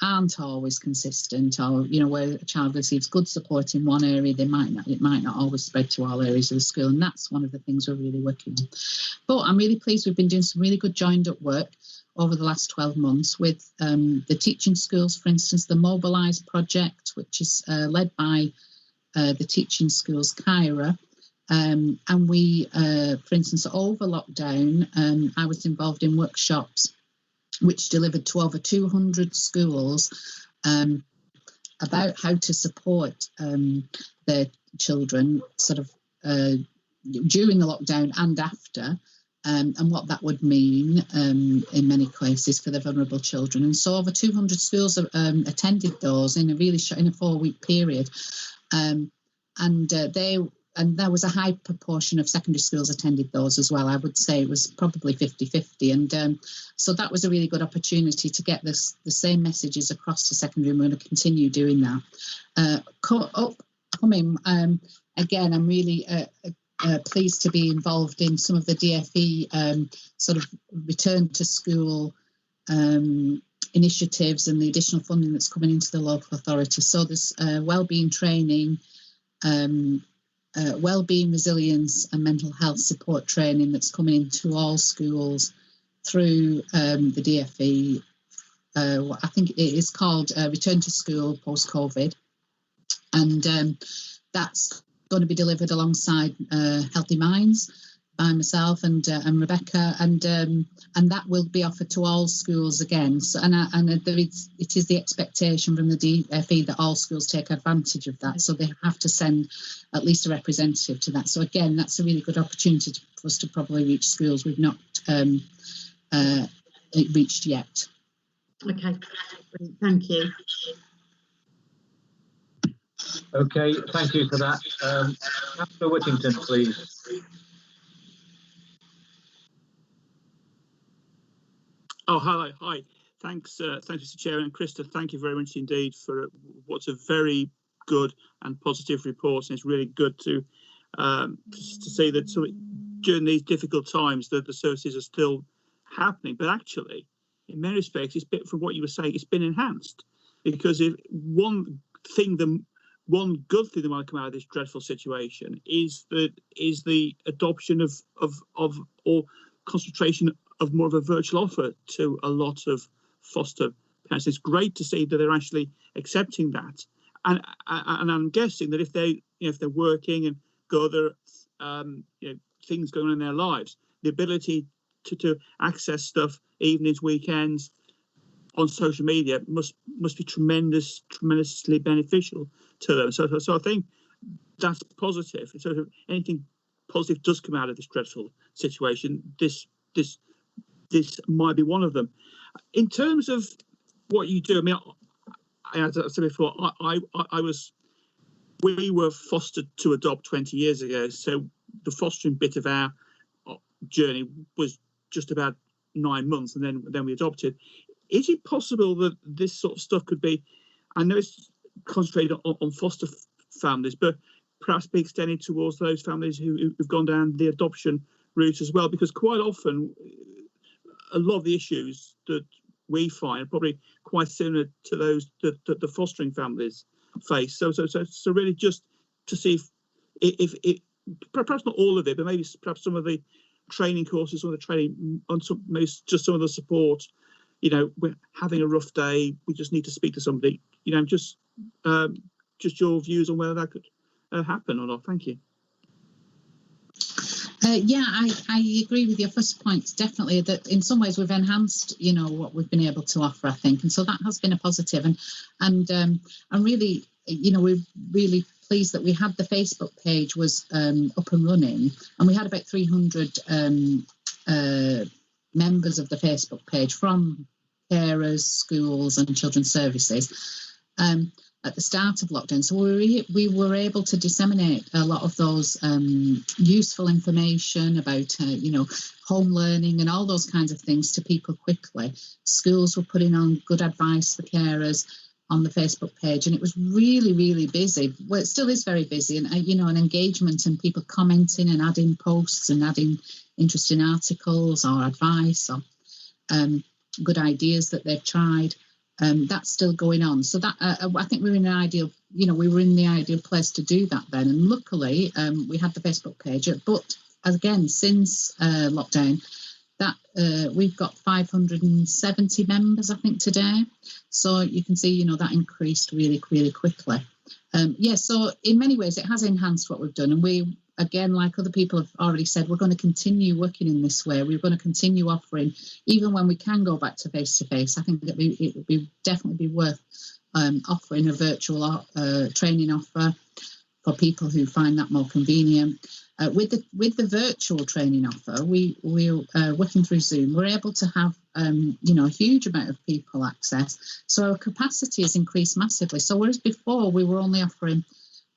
aren't always consistent, or, you know, where a child receives good support in one area, it might not always spread to all areas of the school, and that's one of the things we're really working on. But I'm really pleased we've been doing some really good joined up work over the last 12 months with the teaching schools, for instance, the Mobilise project, which is led by the teaching schools Kyra. And we, for instance, over lockdown, I was involved in workshops which delivered to over 200 schools about how to support their children sort of during the lockdown and after, and what that would mean in many places for the vulnerable children. And so over 200 schools attended those in a really in a 4-week period. And there was a high proportion of secondary schools attended those as well. I would say it was probably 50-50. And so that was a really good opportunity to get the same messages across to secondary, and we're going to continue doing that. Upcoming, again, I'm really pleased to be involved in some of the DFE sort of return to school initiatives and the additional funding that's coming into the local authority. So there's wellbeing training, wellbeing, resilience and mental health support training that's coming into all schools through the DFE. I think it is called Return to School Post-COVID. And that's going to be delivered alongside Healthy Minds by myself and Rebecca, and that will be offered to all schools again. So, it is the expectation from the DFE that all schools take advantage of that. So they have to send at least a representative to that. So again, that's a really good opportunity for us to probably reach schools we've not reached yet. Okay, thank you. Okay, thank you for that. Councillor Whittington, please. Oh, hello, hi. Thanks, Mr. Chair, and Krista, thank you very much indeed for what's a very good and positive report. And it's really good to see that during these difficult times that the services are still happening. But actually, in many respects, it's bit from what you were saying, it's been enhanced, because if one good thing that might come out of this dreadful situation is the adoption of or concentration of more of a virtual offer to a lot of foster parents. It's great to see that they're actually accepting that, and I'm guessing that if they're working and got other things going on in their lives, the ability to access stuff evenings, weekends on social media must be tremendously beneficial to them. So I think that's positive. So anything positive does come out of this dreadful situation, this might be one of them. In terms of what you do, I mean, as I said before, we were fostered to adopt 20 years ago, so the fostering bit of our journey was just about 9 months, and then we adopted. Is it possible that this sort of stuff could be, I know it's concentrated on foster families, but perhaps be extended towards those families who've gone down the adoption route as well? Because quite often, a lot of the issues that we find are probably quite similar to those that the fostering families face. So really just to see if perhaps not all of it, but maybe perhaps some of the training courses, some of the training, on maybe just some of the support. You know, we're having a rough day, we just need to speak to somebody. You know, just your views on whether that could happen or not. Thank you. Yeah, I agree with your first point, definitely, that in some ways we've enhanced, you know, what we've been able to offer, I think, and so that has been a positive. And I'm really, you know, we're really pleased that we had the Facebook page was up and running, and we had about 300 members of the Facebook page from carers, schools and children's services at the start of lockdown. So we were able to disseminate a lot of those useful information about, you know, home learning and all those kinds of things to people quickly. Schools were putting on good advice for carers on the Facebook page, and it was really, really busy. Well, it still is very busy, and you know, an engagement and people commenting and adding posts and adding interesting articles or advice or good ideas that they've tried. That's still going on. So that I think we're in an ideal, you know, we were in the ideal place to do that then. And luckily, we had the Facebook page. But again, since lockdown, that we've got 570 members, I think, today. So you can see, you know, that increased really, really quickly. Yeah, so in many ways, it has enhanced what we've done. And we, again, like other people have already said, we're going to continue working in this way. We're going to continue offering, even when we can go back to face-to-face. I think that it would be definitely be worth offering a virtual training offer for people who find that more convenient. With the virtual training offer, we're working through Zoom. We're able to have you know, a huge amount of people access. So our capacity has increased massively. So whereas before we were only offering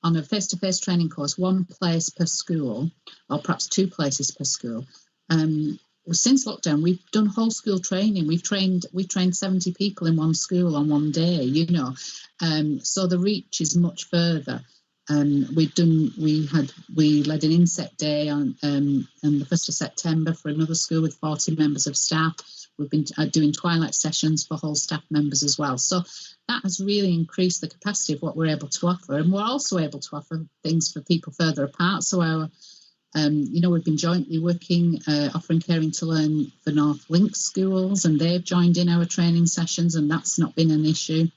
on a face-to-face training course, one place per school, or perhaps two places per school. Since lockdown, we've done whole school training. We've trained 70 people in one school on one day, you know. So the reach is much further. We led an inset day on the 1st of September for another school with 40 members of staff. We've been doing twilight sessions for whole staff members as well. So that has really increased the capacity of what we're able to offer. And we're also able to offer things for people further apart. So our, you know, we've been jointly working, offering Caring to Learn for North Link schools, and they've joined in our training sessions, and that's not been an issue.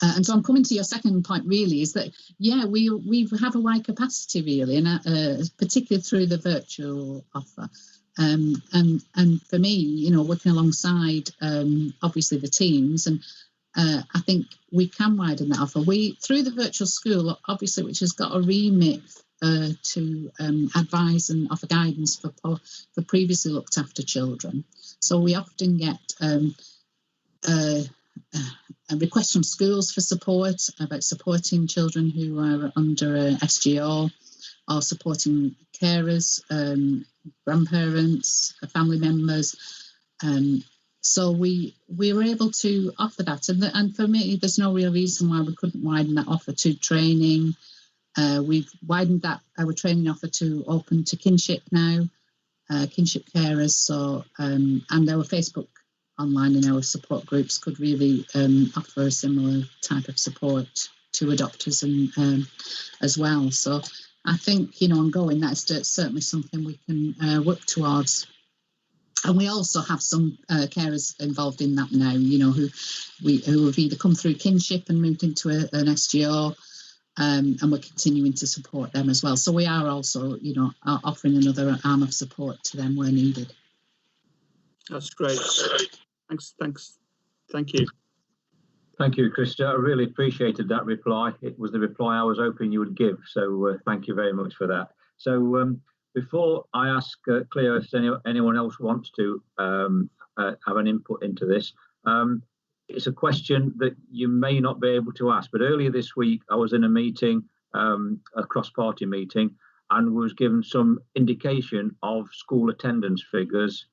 And so I'm coming to your second point, really, is that, yeah, we have a wide capacity, really, and particularly through the virtual offer. And for me, you know, working alongside, obviously, the teams, and I think we can widen that offer. Through the virtual school, obviously, which has got a remit to advise and offer guidance for previously looked after children. So we often get a request from schools for support about supporting children who are under a SGO, or supporting carers, grandparents, family members. So we were able to offer that. And for me, there's no real reason why we couldn't widen that offer to training. We've widened that our training offer to open to kinship now, kinship carers. So and our Facebook online and our support groups could really offer a similar type of support to adopters and as well. So I think, you know, ongoing, that's certainly something we can work towards. And we also have some carers involved in that now, you know, who have either come through kinship and moved into an SGO, and we're continuing to support them as well. So we are also, you know, offering another arm of support to them where needed. That's great. Thanks. Thank you. Thank you, Krista. I really appreciated that reply. It was the reply I was hoping you would give. So thank you very much for that. So before I ask Cleo if anyone else wants to have an input into this, it's a question that you may not be able to ask. But earlier this week, I was in a meeting, a cross-party meeting, and was given some indication of school attendance figures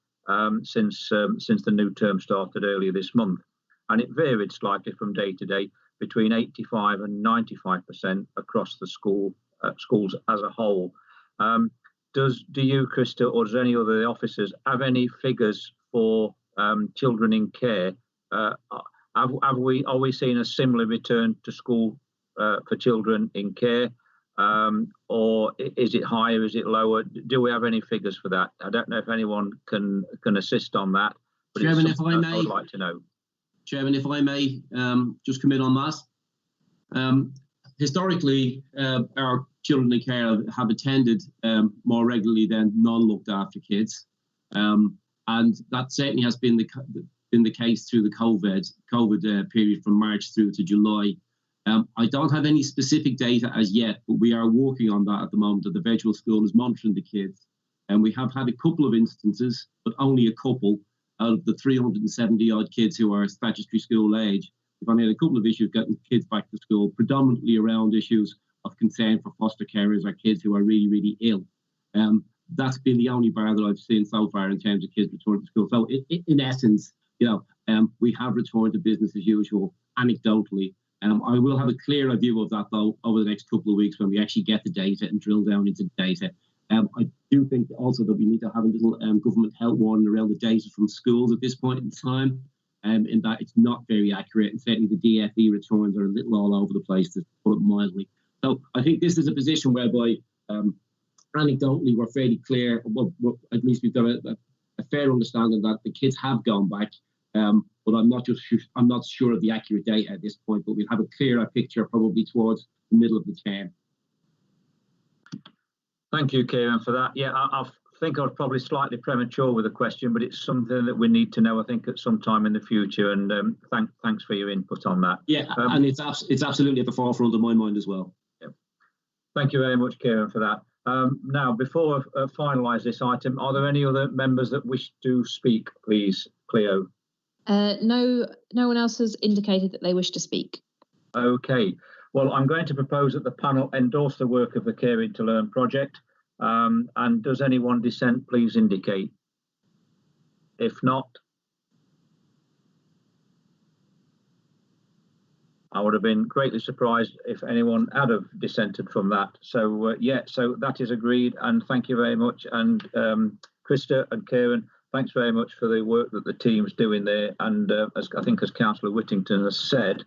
since the new term started earlier this month. And it varied slightly from day to day, between 85 and 95% across the schools as a whole. Do you, Krista, or does any other officers have any figures for children in care? Are we seeing a similar return to school for children in care, or is it higher? Is it lower? Do we have any figures for that? I don't know if anyone can assist on that. But Chairman, if I may, I would like to know. Chairman, if I may, just come in on that. Historically, our children in care have attended more regularly than non-looked after kids, and that certainly has been the case through the COVID period from March through to July. I don't have any specific data as yet, but we are working on that at the moment. That the virtual school is monitoring the kids, and we have had a couple of instances, but only a couple out of the 370 odd kids who are statutory school age. We've only had a couple of issues getting kids back to school, predominantly around issues of concern for foster carers or kids who are really, really ill. That's been the only bar that I've seen so far in terms of kids returning to school. So in essence, we have returned to business as usual, anecdotally. I will have a clearer view of that, though, over the next couple of weeks when we actually get the data and drill down into the data. I do think also that we need to have a little government help warning around the data from schools at this point in time, in that it's not very accurate, and certainly the DFE returns are a little all over the place, to put it mildly. So I think this is a position whereby anecdotally we're fairly clear, well, at least we've got a fair understanding that the kids have gone back, but I'm not sure of the accurate data at this point, but we'll have a clearer picture probably towards the middle of the term. Thank you, Kieran, for that. Yeah, I think I was probably slightly premature with the question, but it's something that we need to know, I think, at some time in the future. And thanks for your input on that. Yeah, and it's absolutely at the forefront of my mind as well. Yeah. Thank you very much, Kieran, for that. Now, before I finalise this item, are there any other members that wish to speak, please, Cleo? No one else has indicated that they wish to speak. Okay. Well, I'm going to propose that the panel endorse the work of the Caring to Learn project. And does anyone dissent, please indicate. If not, I would have been greatly surprised if anyone had have dissented from that. So, so that is agreed. And thank you very much. And Krista and Kieran, thanks very much for the work that the team's doing there. And as I think as Councillor Whittington has said,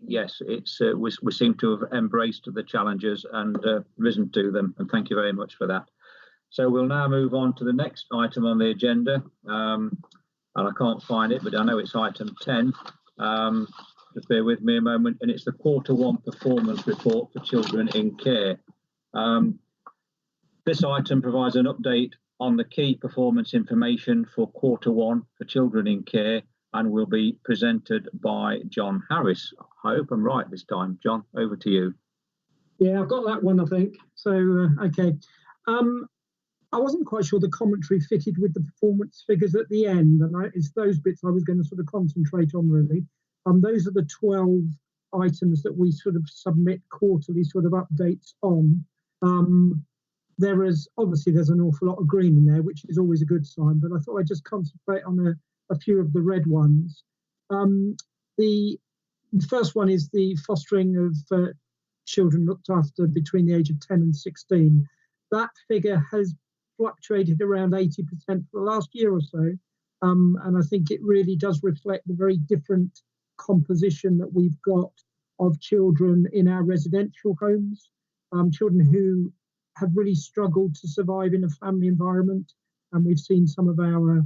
yes, it's we seem to have embraced the challenges and risen to them, and thank you very much for that. So we'll now move on to the next item on the agenda, and I can't find it, but I know it's item 10. Just bear with me a moment, and it's the Q1 performance report for children in care. This item provides an update on the key performance information for Q1 for children in care, and will be presented by John Harris. I hope I'm right this time. John, over to you. Yeah, I've got that one, I think. So, okay. I wasn't quite sure the commentary fitted with the performance figures at the end, and it's those bits I was going to sort of concentrate on, really. Those are the 12 items that we sort of submit quarterly sort of updates on. There's an awful lot of green in there, which is always a good sign, but I thought I'd just concentrate on a few of the red ones. The first one is the fostering of children looked after between the age of 10 and 16. That figure has fluctuated around 80% for the last year or so. And I think it really does reflect the very different composition that we've got of children in our residential homes, children who have really struggled to survive in a family environment. And we've seen some of our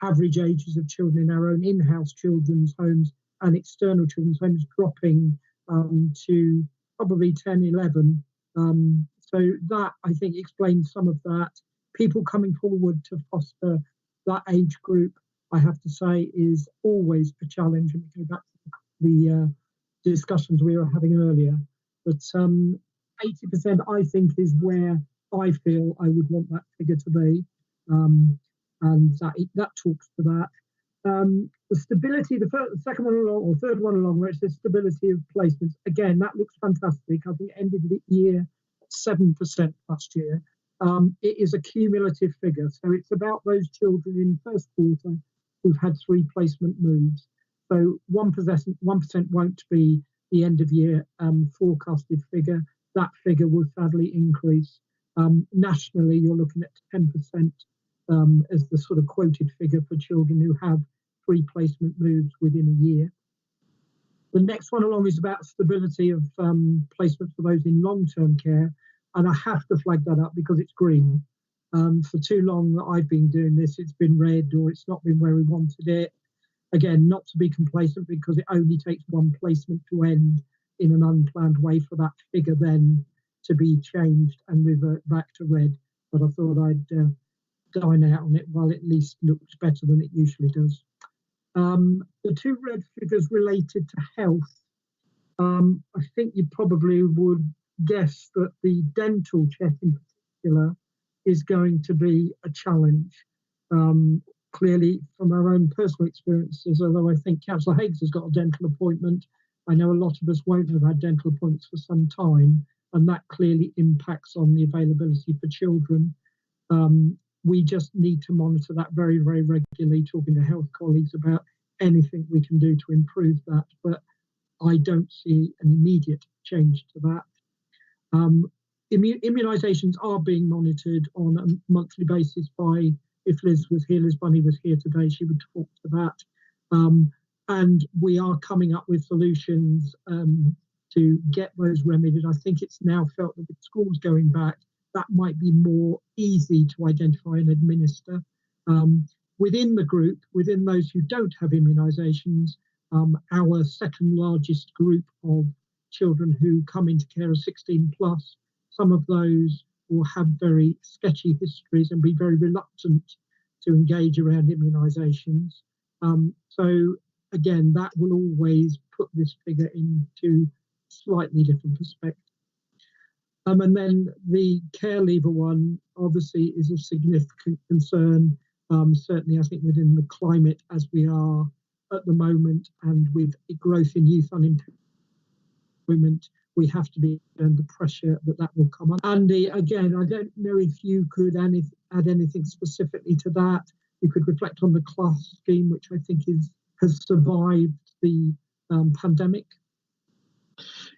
average ages of children in our own in-house children's homes and external children's homes dropping to probably 10, 11. So that, I think, explains some of that. People coming forward to foster that age group, I have to say, is always a challenge. And we go back to the discussions we were having earlier. But 80%, I think, is where I feel I would want that figure to be. And that talks to that. The stability, the second one along, or third one along, where it says stability of placements, again, that looks fantastic. I think it ended the year at 7% last year. It is a cumulative figure, so it's about those children in first quarter who've had 3 placement moves. So 1% won't be the end of year forecasted figure. That figure will sadly increase. Nationally, you're looking at 10% as the sort of quoted figure for children who have 3 placement moves within a year. The next one along is about stability of placements for those in long-term care. And I have to flag that up because it's green. For too long that I've been doing this, it's been red or it's not been where we wanted it. Again, not to be complacent because it only takes 1 placement to end in an unplanned way for that figure then to be changed and revert back to red. But I thought I'd dine out on it while it at least looks better than it usually does. The 2 red figures related to health. I think you probably would guess that the dental check in particular is going to be a challenge. Clearly, from our own personal experiences, although I think Councillor Higgs has got a dental appointment, I know a lot of us won't have had dental appointments for some time, and that clearly impacts on the availability for children. We just need to monitor that very, very regularly, talking to health colleagues about anything we can do to improve that, but I don't see an immediate change to that. Immunisations are being monitored on a monthly basis by, if Liz was here, Liz Bunny was here today, she would talk to that. And we are coming up with solutions to get those remedied. I think it's now felt that with schools going back, that might be more easy to identify and administer. Within the group, within those who don't have immunisations, our second largest group of children who come into care are 16 plus. Some of those will have very sketchy histories and be very reluctant to engage around immunisations. So again, that will always put this figure into slightly different perspective. And then the care leaver one obviously is a significant concern. Certainly, I think within the climate as we are at the moment, and with growth in youth unemployment, we have to be under the pressure that will come on. Andy, again, I don't know if you could add anything specifically to that. You could reflect on the class scheme, which I think has survived the pandemic.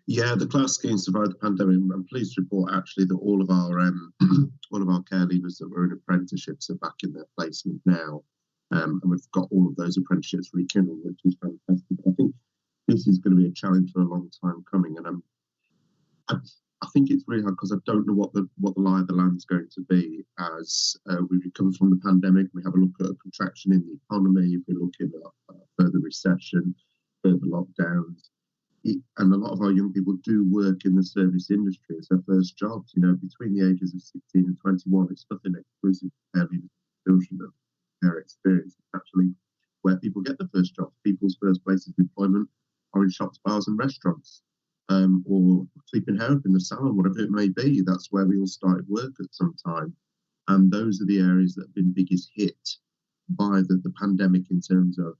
Yeah, the class scheme survived the pandemic. I'm pleased to report actually that all of our care leavers that were in apprenticeships are back in their placement now, and we've got all of those apprenticeships rekindled, which is fantastic. I think this is going to be a challenge for a long time coming, and I think it's really hard because I don't know what the lie of the land is going to be as we recover from the pandemic. We have a look at a contraction in the economy. We're looking at further recession, further lockdowns. And a lot of our young people do work in the service industry as their first jobs. You know, between the ages of 16 and 21, it's nothing exclusive to their children of their experience. It's actually where people get the first jobs. People's first places of employment are in shops, bars, and restaurants, or sleeping help in the salon, whatever it may be. That's where we all started work at some time. And those are the areas that have been biggest hit by the pandemic in terms of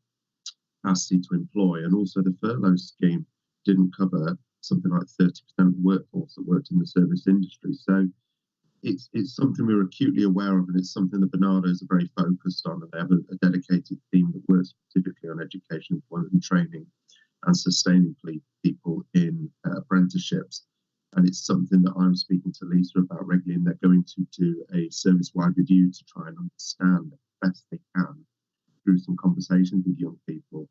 capacity to employ, and also the furlough scheme didn't cover something like 30% of the workforce that worked in the service industry. So it's something we're acutely aware of, and it's something the Barnardos are very focused on, and they have a dedicated team that works specifically on education, employment and training and sustaining people in apprenticeships. And it's something that I'm speaking to Lisa about regularly, and they're going to do a service-wide review to try and understand as best they can through some conversations with young people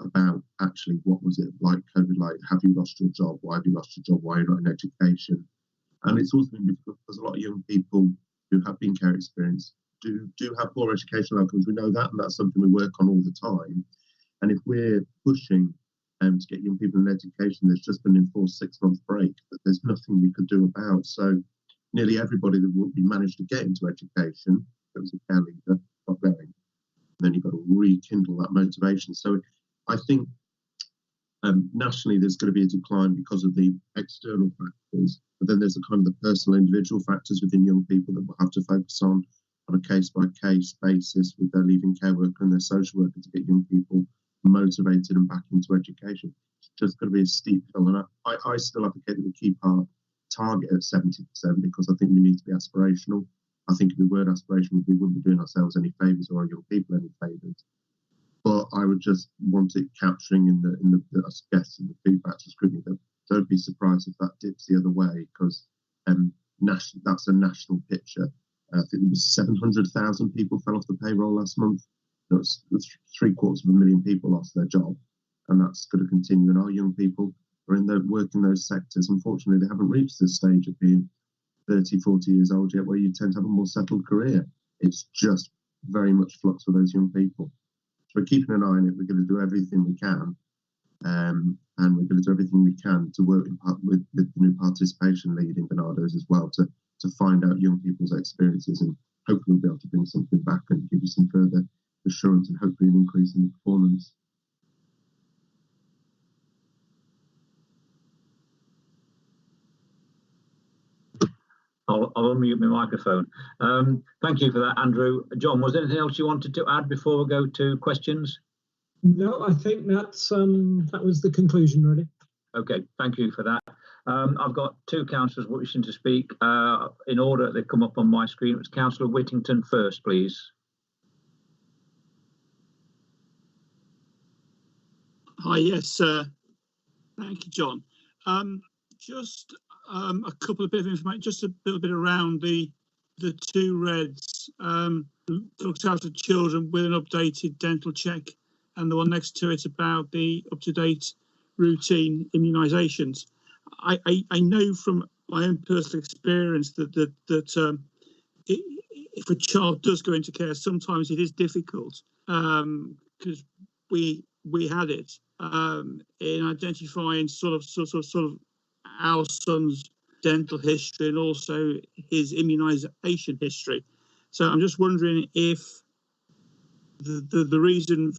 about actually what was it like COVID, like have you lost your job, why have you lost your job, why you're not in education. And it's also been difficult because a lot of young people who have been care experienced do have poor educational outcomes. We know that, and that's something we work on all the time. And if we're pushing to get young people in education, there's just been an enforced 6-month break that there's nothing we could do about. So nearly everybody that we managed to get into education, there was a care leaver, not going. Then you've got to rekindle that motivation. So I think Nationally, there's going to be a decline because of the external factors, but then there's a kind of the personal individual factors within young people that we'll have to focus on a case-by-case basis with their leaving care worker and their social worker to get young people motivated and back into education. It's just going to be a steep hill, and I still advocate that we keep our target at 70% because I think we need to be aspirational. I think if we weren't aspirational, we wouldn't be doing ourselves any favours or our young people any favours. But I would just want it capturing in the I guess in the feedback to scrutiny that don't be surprised if that dips the other way, because that's a national picture. I think there was 700,000 people fell off the payroll last month. That's 750,000 people lost their job, and that's going to continue. And our young people are in the work in those sectors. Unfortunately, they haven't reached the stage of being 30, 40 years old yet, where you tend to have a more settled career. It's just very much flux for those young people. So we're keeping an eye on it. We're going to do everything we can, and we're going to do everything we can to work with the new participation lead in Bernardo's as well to find out young people's experiences, and hopefully we'll be able to bring something back and give you some further assurance and hopefully an increase in the performance. I'll unmute my microphone. Thank you for that, Andrew. John, was there anything else you wanted to add before we go to questions? No, I think that's that was the conclusion, really. Okay, thank you for that. I've got two councillors wishing to speak. In order, they come up on my screen. It was Councillor Whittington first, please. Hi, yes, thank you, John. Just a couple of bit of information, just a little bit around the two reds, looked after children with an updated dental check, and the one next to it about the up-to-date routine immunisations. I know from my own personal experience that if a child does go into care, sometimes it is difficult because we had it in identifying sort of our son's dental history and also his immunisation history. So I'm just wondering if the reason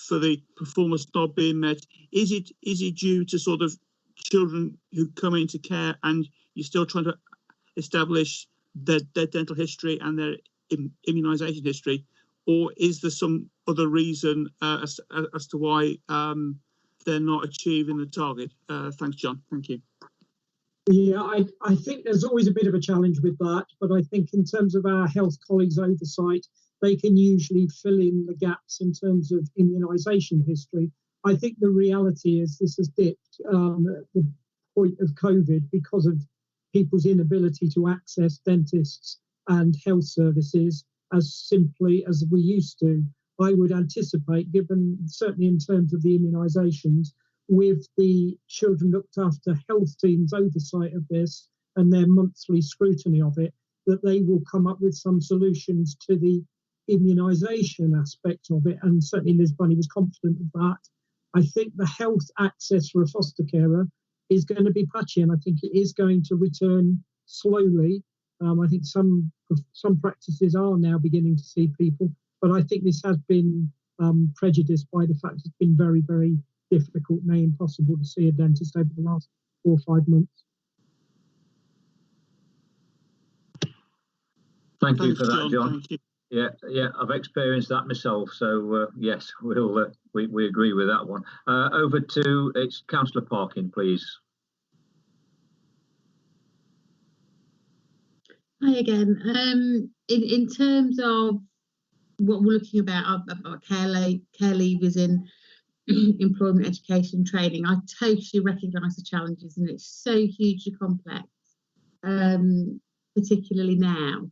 for the performance not being met, is it due to sort of children who come into care and you're still trying to establish their dental history and their immunisation history, or is there some other reason as to why they're not achieving the target? Thanks, John. Thank you. Yeah, I think there's always a bit of a challenge with that, but I think in terms of our health colleagues' oversight, they can usually fill in the gaps in terms of immunisation history. I think the reality is this has dipped at the point of COVID because of people's inability to access dentists and health services as simply as we used to. I would anticipate, given certainly in terms of the immunisations, with the children looked after health teams' oversight of this and their monthly scrutiny of it, that they will come up with some solutions to the immunisation aspect of it. And certainly Liz Bunny was confident of that. I think the health access for a foster carer is going to be patchy, and I think it is going to return slowly. I think some practices are now beginning to see people, but I think this has been prejudiced by the fact it's been very, very difficult, nay impossible, to see a dentist over the last 4 or 5 months. Thank you for that, John. Thank you. Yeah, I've experienced that myself. So yes, we agree with that one. Over to it's Councillor Parkin, please. Hi again. In terms of what we're looking about care leavers in employment, education, training, I totally recognise the challenges, and it's so hugely complex, particularly now.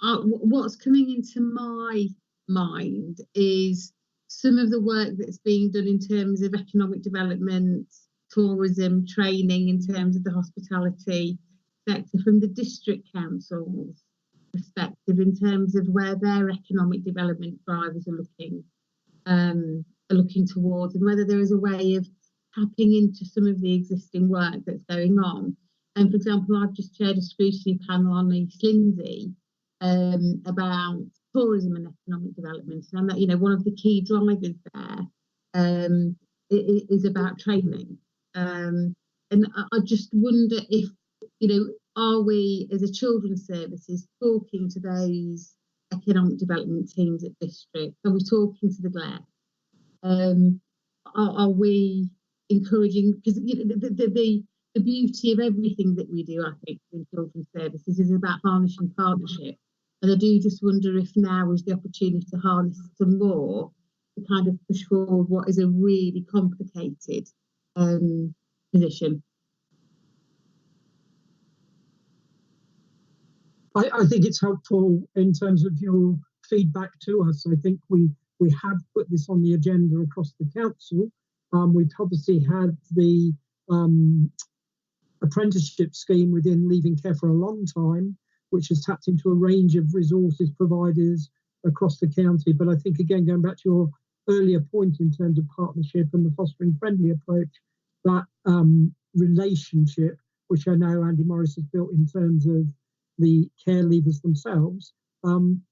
What's coming into my mind is some of the work that's being done in terms of economic development, tourism, training, in terms of the hospitality sector from the district council's perspective, in terms of where their economic development drivers are looking towards, and whether there is a way of tapping into some of the existing work that's going on. And for example, I've just chaired a scrutiny panel on East Lindsey about tourism and economic development, and that, one of the key drivers there is about training. And I just wonder if, you know, are we as a children's services talking to those economic development teams at district? Are we talking to the GLEC? Are we encouraging, because you know, the beauty of everything that we do, I think, in children's services is about harnessing partnership. And I do just wonder if now is the opportunity to harness some more to kind of push forward what is a really complicated position. I think it's helpful in terms of your feedback to us. I think we have put this on the agenda across the council. We've obviously had the apprenticeship scheme within Leaving Care for a long time, which has tapped into a range of resources providers across the county. But I think, again, going back to your earlier point in terms of partnership and the fostering friendly approach, that relationship, which I know Andy Morris has built in terms of the care leavers themselves,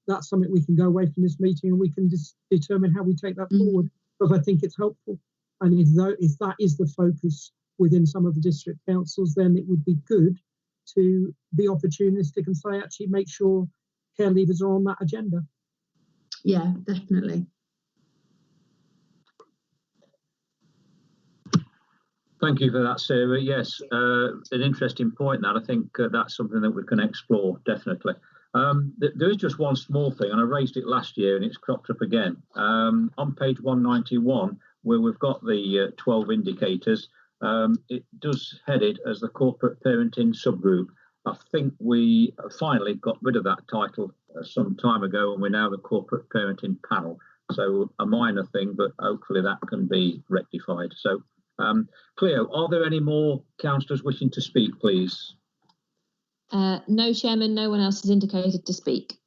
that's something we can go away from this meeting and we can determine how we take that forward, because I think it's helpful. And if that is the focus within some of the district councils, then it would be good to be opportunistic and say, actually, make sure care leavers are on that agenda. Yeah, definitely. Thank you for that, Sarah. Yes, an interesting point that I think that's something that we can explore, definitely. There is just one small thing, and I raised it last year and it's cropped up again. On page 191, where we've got the 12 indicators, it does head it as the corporate parenting subgroup. I think we finally got rid of that title some time ago, and we're now the corporate parenting panel. So a minor thing, but hopefully that can be rectified. So Cleo, are there any more councillors wishing to speak, please? No, Chairman, no one else has indicated to speak.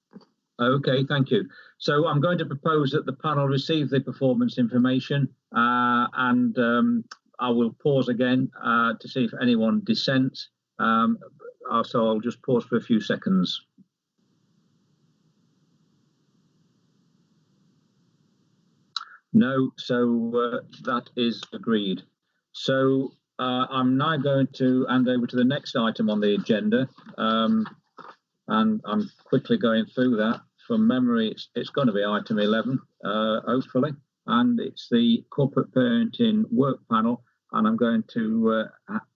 Okay, thank you. So I'm going to propose that the panel receive the performance information and I will pause again to see if anyone dissents. So I'll just pause for a few seconds. No, so that is agreed. So I'm now going to hand over to the next item on the agenda, and I'm quickly going through that. From memory, it's going to be item 11, hopefully, and it's the corporate parenting work panel, and I'm going to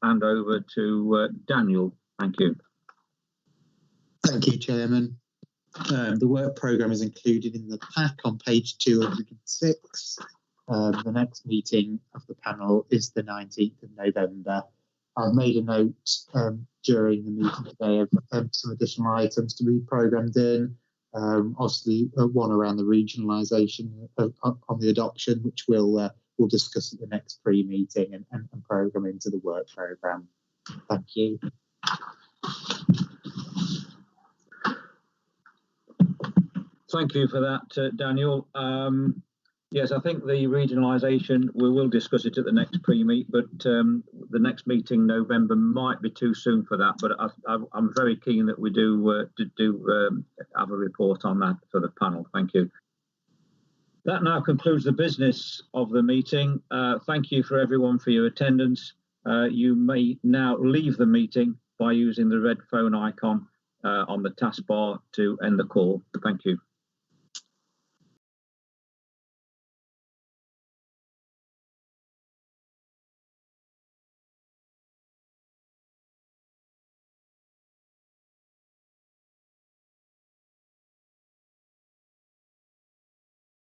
hand over to Daniel. Thank you. Thank you, Chairman. The work programme is included in the pack on page 206. The next meeting of the panel is the 19th of November. I've made a note during the meeting today of some additional items to be programmed in. Obviously, one around the regionalisation on the adoption, which we'll discuss at the next pre-meeting and programme into the work programme. Thank you. Thank you for that, Daniel. Yes, I think the regionalisation, we will discuss it at the next pre-meet, but the next meeting, November, might be too soon for that. But I'm very keen that we do have a report on that for the panel. Thank you. That now concludes the business of the meeting. Thank you for everyone for your attendance. You may now leave the meeting by using the red phone icon on the taskbar to end the call. Thank you.